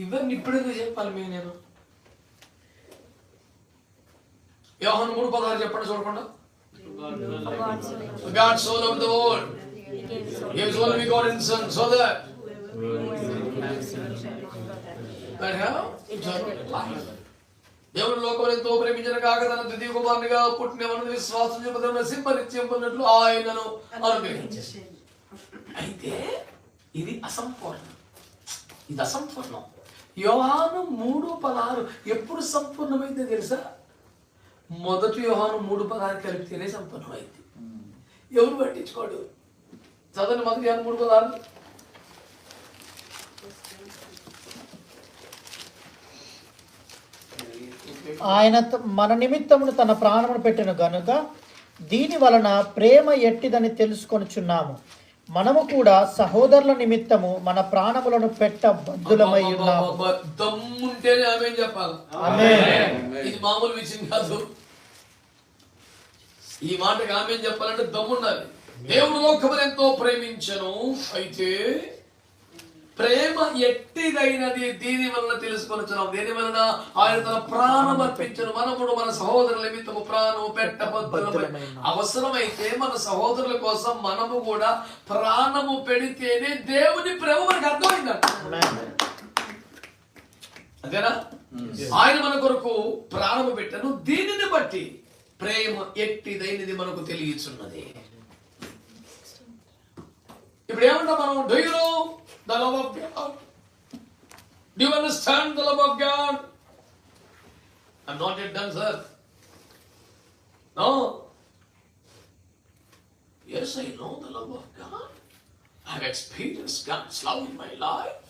ఇవన్నీ ఇప్పుడు చెప్పాలి మేము. నేను యోహాను 3:16 చెప్పండి చూడకుండా. God so loved the world, He gave His only begotten Son, so that how? Eternal life. దేవుడు లోకం ఎంతో ప్రేమించిన కాక తన ద్వితీయ కుమారునిగా పుట్టినవన్నది విశ్వాసం చెప్పదన్న సింపనిత్యంపన్నట్లు ఆయనను అనుగ్రహించాడు. అయితే ఇది అసంపూర్ణం. ఇది అసంపూర్ణం. యోహాను 3:16 ఎప్పుడు సంపూర్ణమైందో తెలుసా? మొదటి యోహాను 3:16 కలిపితేనే సంపూర్ణమైంది. ఎవరు పట్టించుకోడు. చదవండి మొదటి యోహాను 3:16. ఆయన మన నిమిత్తమును తన ప్రాణమును పెట్టిన గనుక దీని వలన ప్రేమ ఎట్టిదని తెలుసుకొనుచున్నాము. మనము కూడా సహోదరుల నిమిత్తము మన ప్రాణములను పెట్ట బద్దులమై ఉన్నాము. దమ్ముంటేనే ఆమేన్ చెప్పాలి. ఆమేన్. ఇది మామూలు విషయం కాదు. ఈ మాటకి ఆమేన్ చెప్పాలంటే దమ్ముండాలి. దేవుడు లోకమును ఎంతో ప్రేమించెను, అయితే ప్రేమ ఎట్టిదైనది దీని వలన తెలుసుకొనుచున్నాం. దేని వలన? ఆయన తన ప్రాణం అర్పించను. మనముడు మన సహోదరుల నిమిత్తము ప్రాణము పెట్టబద్దులమై. అవసరమైతే మన సహోదరుల కోసం మనము కూడా ప్రాణము పెడితేనే దేవుని ప్రేమ మనకు అర్థమైందంట. అంతేనా? ఆయన మన కొరకు ప్రాణము పెట్టను. దీనిని బట్టి ప్రేమ ఎట్టిదైనది మనకు తెలియచున్నది. ఇప్పుడు ఏమంటాం మనం? Do you know the love of God? Do you understand the love of God? I'm not yet done, sir. No. Yes, I know the love of God. I've experienced God's love in my life.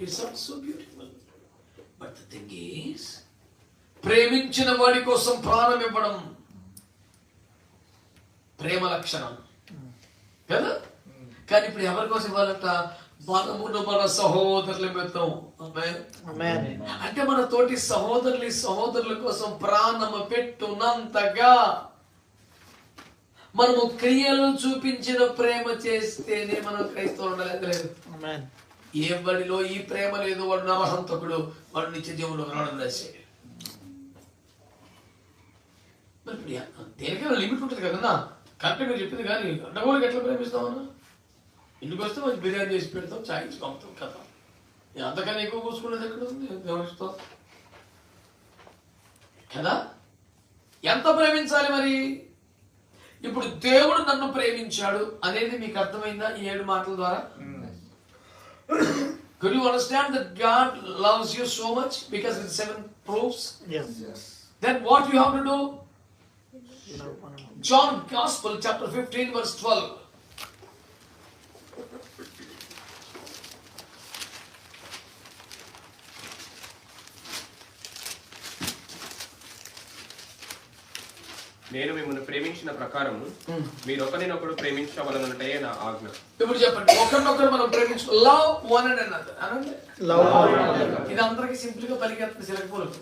It sounds so beautiful. But the thing is, ప్రేమించిన వాడి కోసం ప్రాణం ఇవ్వడం ప్రేమ లక్షణం కదా. కానీ ఇప్పుడు ఎవరి కోసం ఇవ్వాలంట? మనమును మన సహోదరుల నిమిత్తం. ఆమేన్. అంటే మన తోటి సహోదరుల కోసం ప్రాణము పెట్టునంతగా మనము క్రియలను చూపించిన ప్రేమ చేస్తేనే మనం క్రైస్తవులు ఉండలేదు. ఆమేన్. ఏ వాడిలో ఈ ప్రేమ లేదు, వాడు నరహంతకుడు, వాడు నిత్య జీవంలో రావడం రాశాడు. మరి ఇప్పుడు దేనికైనా లిమిట్ ఉంటుంది కదన్నా. కరెక్ట్గా చెప్పింది కానీ అడ్డగోళ్ళకి ఎట్లా ప్రేమిస్తామన్నా? ఇంటికి వస్తే మంచి బిర్యానీ చేసి పెడతాం, చాయ్ ఇచ్చి పంపుతాం కదా. అంతకన్నా ఎక్కువ కూర్చుకునేది ఎక్కడ ఉంది? గమనిస్తాం కదా. ఎంత ప్రేమించాలి మరి? ఇప్పుడు దేవుడు నన్ను ప్రేమించాడు అనేది మీకు అర్థమైందా ఈ 7 మాటల ద్వారా? Could you understand that God loves you so much because of the 7 proofs? yes. Then what you have to do? John Gospel chapter 15 verse 12. నేను మిమ్మల్ని ప్రేమించిన ప్రకారము మీరు ఒకరినొకడు ప్రేమించవలనంటే నా ఆజ్ఞ. ఇప్పుడు చెప్పండి, ఒకరినొకరు మనం ప్రేమించు. లవ్ వన్ అండ్ అనదర్ అనండి. ఇది అందరికి సింపుల్ గా పలికేస్తుంది సిలకపోలకు.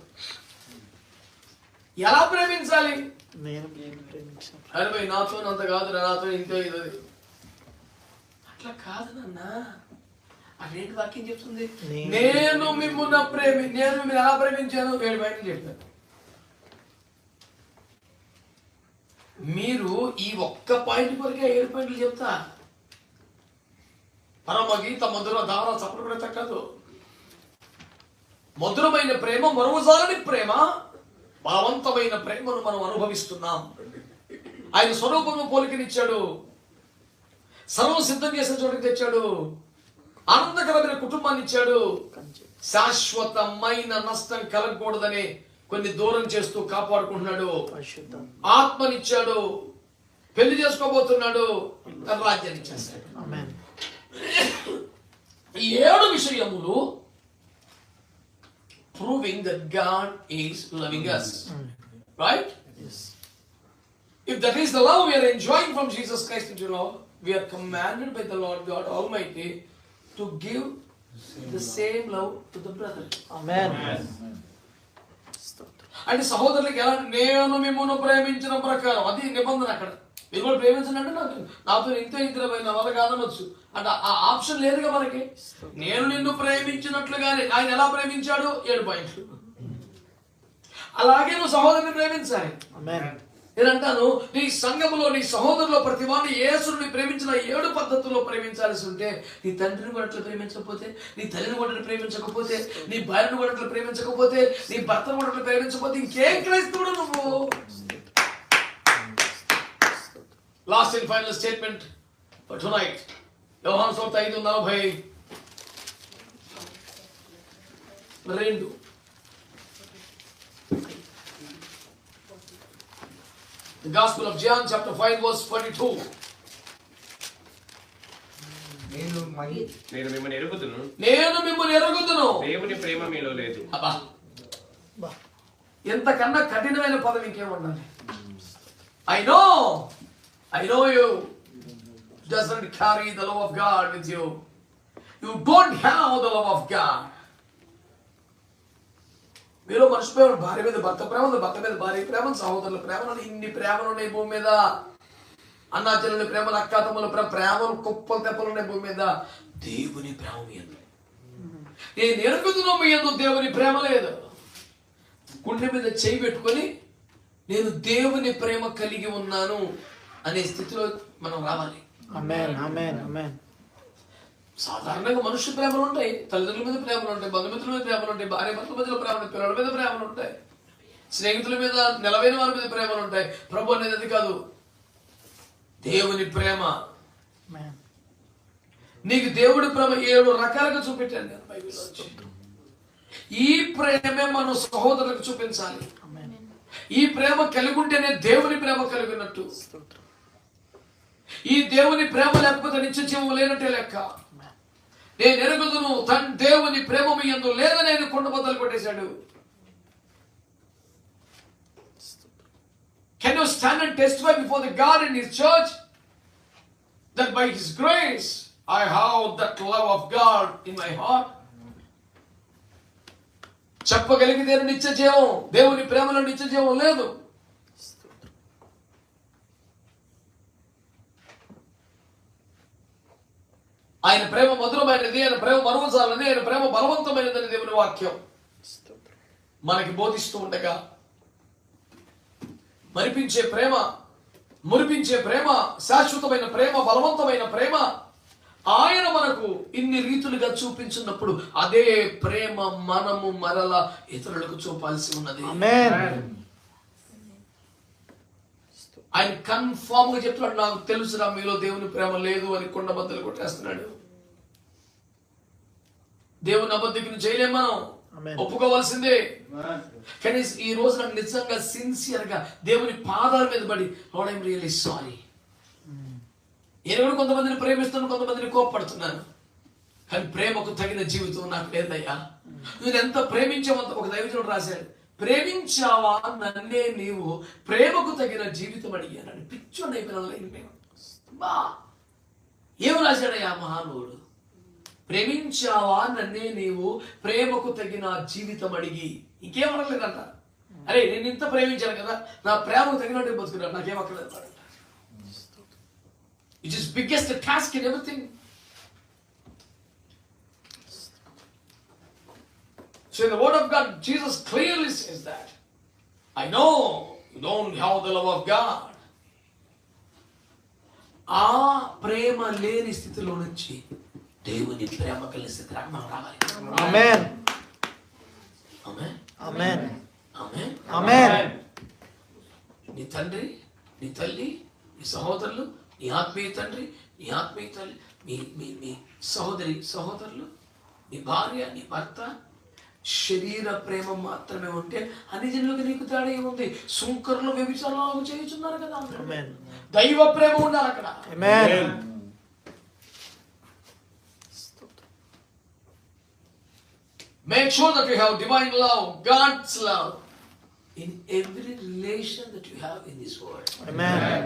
ఎలా ప్రేమించాలి? అరే భయ్ నాతో అంత కాదు, నాతో ఇంతే ఇది అట్లా కాదు నాన్న. అదేంటి వాక్యం చెప్తుంది? నేను మిమ్మల్ని ఎలా ప్రేమించాను 7 పాయింట్లు చెప్పాను. మీరు ఈ ఒక్క పాయింట్ కొరకే 7 పాయింట్లు చెప్తా. పరమగీత మధుర దార చప్పుడు కూడా తక్కదు. మధురమైన ప్రేమ, మరువజాలని ప్రేమ, బలవంతమైన ప్రేమను మనం అనుభవిస్తున్నాం. ఆయన స్వరూపము పోలికనిచ్చాడు, సర్వం సిద్ధం చేసిన చోటుకి తెచ్చాడు, ఆనందకరమైన కుటుంబాన్ని ఇచ్చాడు, శాశ్వతమైన నష్టం కలగకూడదని కొన్ని దూరం చేస్తూ కాపాడుకుంటున్నాడు, ఆత్మనిచ్చాడు, పెళ్లి చేసుకోబోతున్నాడు, రాజ్యాన్ని ఇచ్చేస్తాడు. ఈ 7 విషయములు proving that God is loving us. Right? Yes. If that is the love we are enjoying from Jesus Christ into love, we are commanded by the Lord God Almighty to give the same love to the brother. Amen. అంటే సహోదరులకు ఎలా? నేను మిమ్మల్ని ప్రేమించిన ప్రకారం. అది నిబంధన. అక్కడ మీరు కూడా ప్రేమించండి, నాతో ఇంతే ఇద్దరమైన వల్ల కాదనొచ్చు అంటే ఆ ఆప్షన్ లేదుగా మనకి. నేను నిన్ను ప్రేమించినట్లుగానే ఆయన ఎలా ప్రేమించాడు 7 పాయింట్లు. అలాగే నువ్వు సహోదరుని ప్రేమించాలి. నేనంటాను, నీ సంఘములో నీ సహోదరులో ప్రతి వాడిని యేసుని ప్రేమించిన 7 పద్ధతుల్లో ప్రేమించాల్సి ఉంటే, నీ తండ్రిని కూడా అట్లా ప్రేమించకపోతే, నీ తల్లిని కూడా ప్రేమించకపోతే, నీ భార్యను కూడా అట్లా ప్రేమించకపోతే, నీ భర్తను కూడా అట్లా ప్రేమించకపోతే ఇంకేం క్రైస్తవుడు నువ్వు? Last and final statement for tonight. యోహాను సువార్త 5:42. The Gospel of John chapter 5 verse 42. నేను మిమ్మల్ని ఎరుగుదును, దేవుని ప్రేమ మీలో లేదు. అబ్బా, ఎంతకన్నా కఠినమైన పదం ఇంకేం ఉండాలి? I know you doesn't carry the love of God with you. You don't have the love of God. మీరు మర్చిపోయారు, భార్య మీద భర్త ప్రేమ, భర్త మీద భార్య ప్రేమ, సహోదరుల ప్రేమలు, ఇన్ని ప్రేమలు ఉన్నాయి భూమి మీద. అన్నా చెల్లెల ప్రేమలు, అక్కా తమ్ముల ప్రేమలు, కుప్పలు తెప్పలు ఉన్నాయి భూమి మీద. దేవుని ప్రేమ మీద నేను ఎరుగుతున్నా, మీ యందు దేవుని ప్రేమ లేదు. గుండె మీద చేయి పెట్టుకొని నేను దేవుని ప్రేమ కలిగి ఉన్నాను అనే స్థితిలో మనం రావాలి. సాధారణంగా మనుష్య ప్రేమలు ఉంటాయి, తల్లిదండ్రుల మీద ప్రేమలు ఉంటాయి, బంధుమిత్రుల మీద ప్రేమలు ఉంటాయి, భార్య భర్తల మధ్యలో ప్రేమలు ఉంటాయి, పిల్లల మీద ప్రేమలు ఉంటాయి, స్నేహితుల మీద, నిలవైన వారి మీద ప్రేమలు ఉంటాయి. ప్రభు అనేది అది కాదు, దేవుని ప్రేమ. నీకు దేవుడి ప్రేమ 7 రకాలుగా చూపెట్టాను నేను బైబిల్లో. ఈ ప్రేమే మనం సహోదరులకు చూపించాలి. ఈ ప్రేమ కలిగి ఉంటేనే దేవుని ప్రేమ కలిగినట్టు. ఈ దేవుని ప్రేమ లేకపోతే నిత్య జీవం లేనట్టే లెక్క. నేను ఎరుగుదును, దేవుని ప్రేమ మీ యందు లేదని ఆయన కొండ బద్దలు కొట్టేశాడు. Can you stand and testify before the God in His church that by His grace I have that love of God in my heart? చెప్పగలిగితే నిత్య జీవం, దేవుని ప్రేమలో నిత్య జీవం లేదు. ఆయన ప్రేమ మధురమైనది, ఆయన ప్రేమ మరువజాలది, ఆయన ప్రేమ బలవంతమైనదని దేవుని వాక్యం మనకి బోధిస్తూ ఉండగా, మరిపించే ప్రేమ, మురిపించే ప్రేమ, శాశ్వతమైన ప్రేమ, బలవంతమైన ప్రేమ ఆయన మనకు ఇన్ని రీతులుగా చూపించినప్పుడు అదే ప్రేమ మనము మరల ఇతరులకు చూపాల్సి ఉన్నది. ఆయన కన్ఫామ్ గా చెప్తున్నాడు, నాకు తెలుసురా మీలో దేవుని ప్రేమ లేదు అని కొండ బద్దలు కొట్టేస్తున్నాడు. దేవుని అబద్ధికుని చేయలేం మనం, ఒప్పుకోవాల్సిందే. కానీ ఈ రోజు నాకు నిజంగా సిన్సియర్ గా దేవుని పాదాల మీద పడి, లార్డ్ ఐఎమ్ రియల్లీ సారీ. నేను కూడా కొంతమందిని ప్రేమిస్తున్నాను, కొంతమందిని కోప్పడుతున్నాను, కానీ ప్రేమకు తగిన జీవితం నాకు లేదయ్యా. నేను ఎంత ప్రేమించామంత. ఒక దైవజనుడు రాశాడు, ప్రేమించావా నన్నే నీవు ప్రేమకు తగిన జీవితం అడిగానని పిచ్చోండి అయిపోయిన బా ఏం రాశాడయ్యా మహానుభుడు? ప్రేమించావా నన్నే నీవు ప్రేమకు తగిన జీవితం అడిగి. ఇంకేమనలేదంట. అరే నేను ఇంత ప్రేమించాను కదా, నా ప్రేమకు తగినట్టు బతుకున్నాను, నాకేం అక్కర్లేదు. It is biggest task in everything. So in the word of God, Jesus clearly says that, I know you don't have the love of God. ఆ ప్రేమ లేని స్థితిలో నుంచి దేవుని ప్రేమ కలిగిన స్థితికి మనం రావాలి. ఆమేన్. ఆమేన్. ఆమేన్. ఆమేన్. ఆమేన్. నీ తండ్రి, నీ తల్లి, నీ సహోదరులు, నీ ఆత్మీయ తండ్రి, నీ ఆత్మీయ తల్లి, మీ సహోదరి సహోదరులు, నీ భార్య, నీ భర్త, శరీర ప్రేమ మాత్రమే ఉంటే అన్ని జనులకు నీకు తేడా ఏముంది? సుంకరులు వ్యభిచారాలు చేయుచున్నారు కదా. ఆమేన్. దైవ ప్రేమ ఉండాలి అక్కడ. ఆమేన్. Make sure that you have divine love, God's love in every relation that you have in this world. Amen.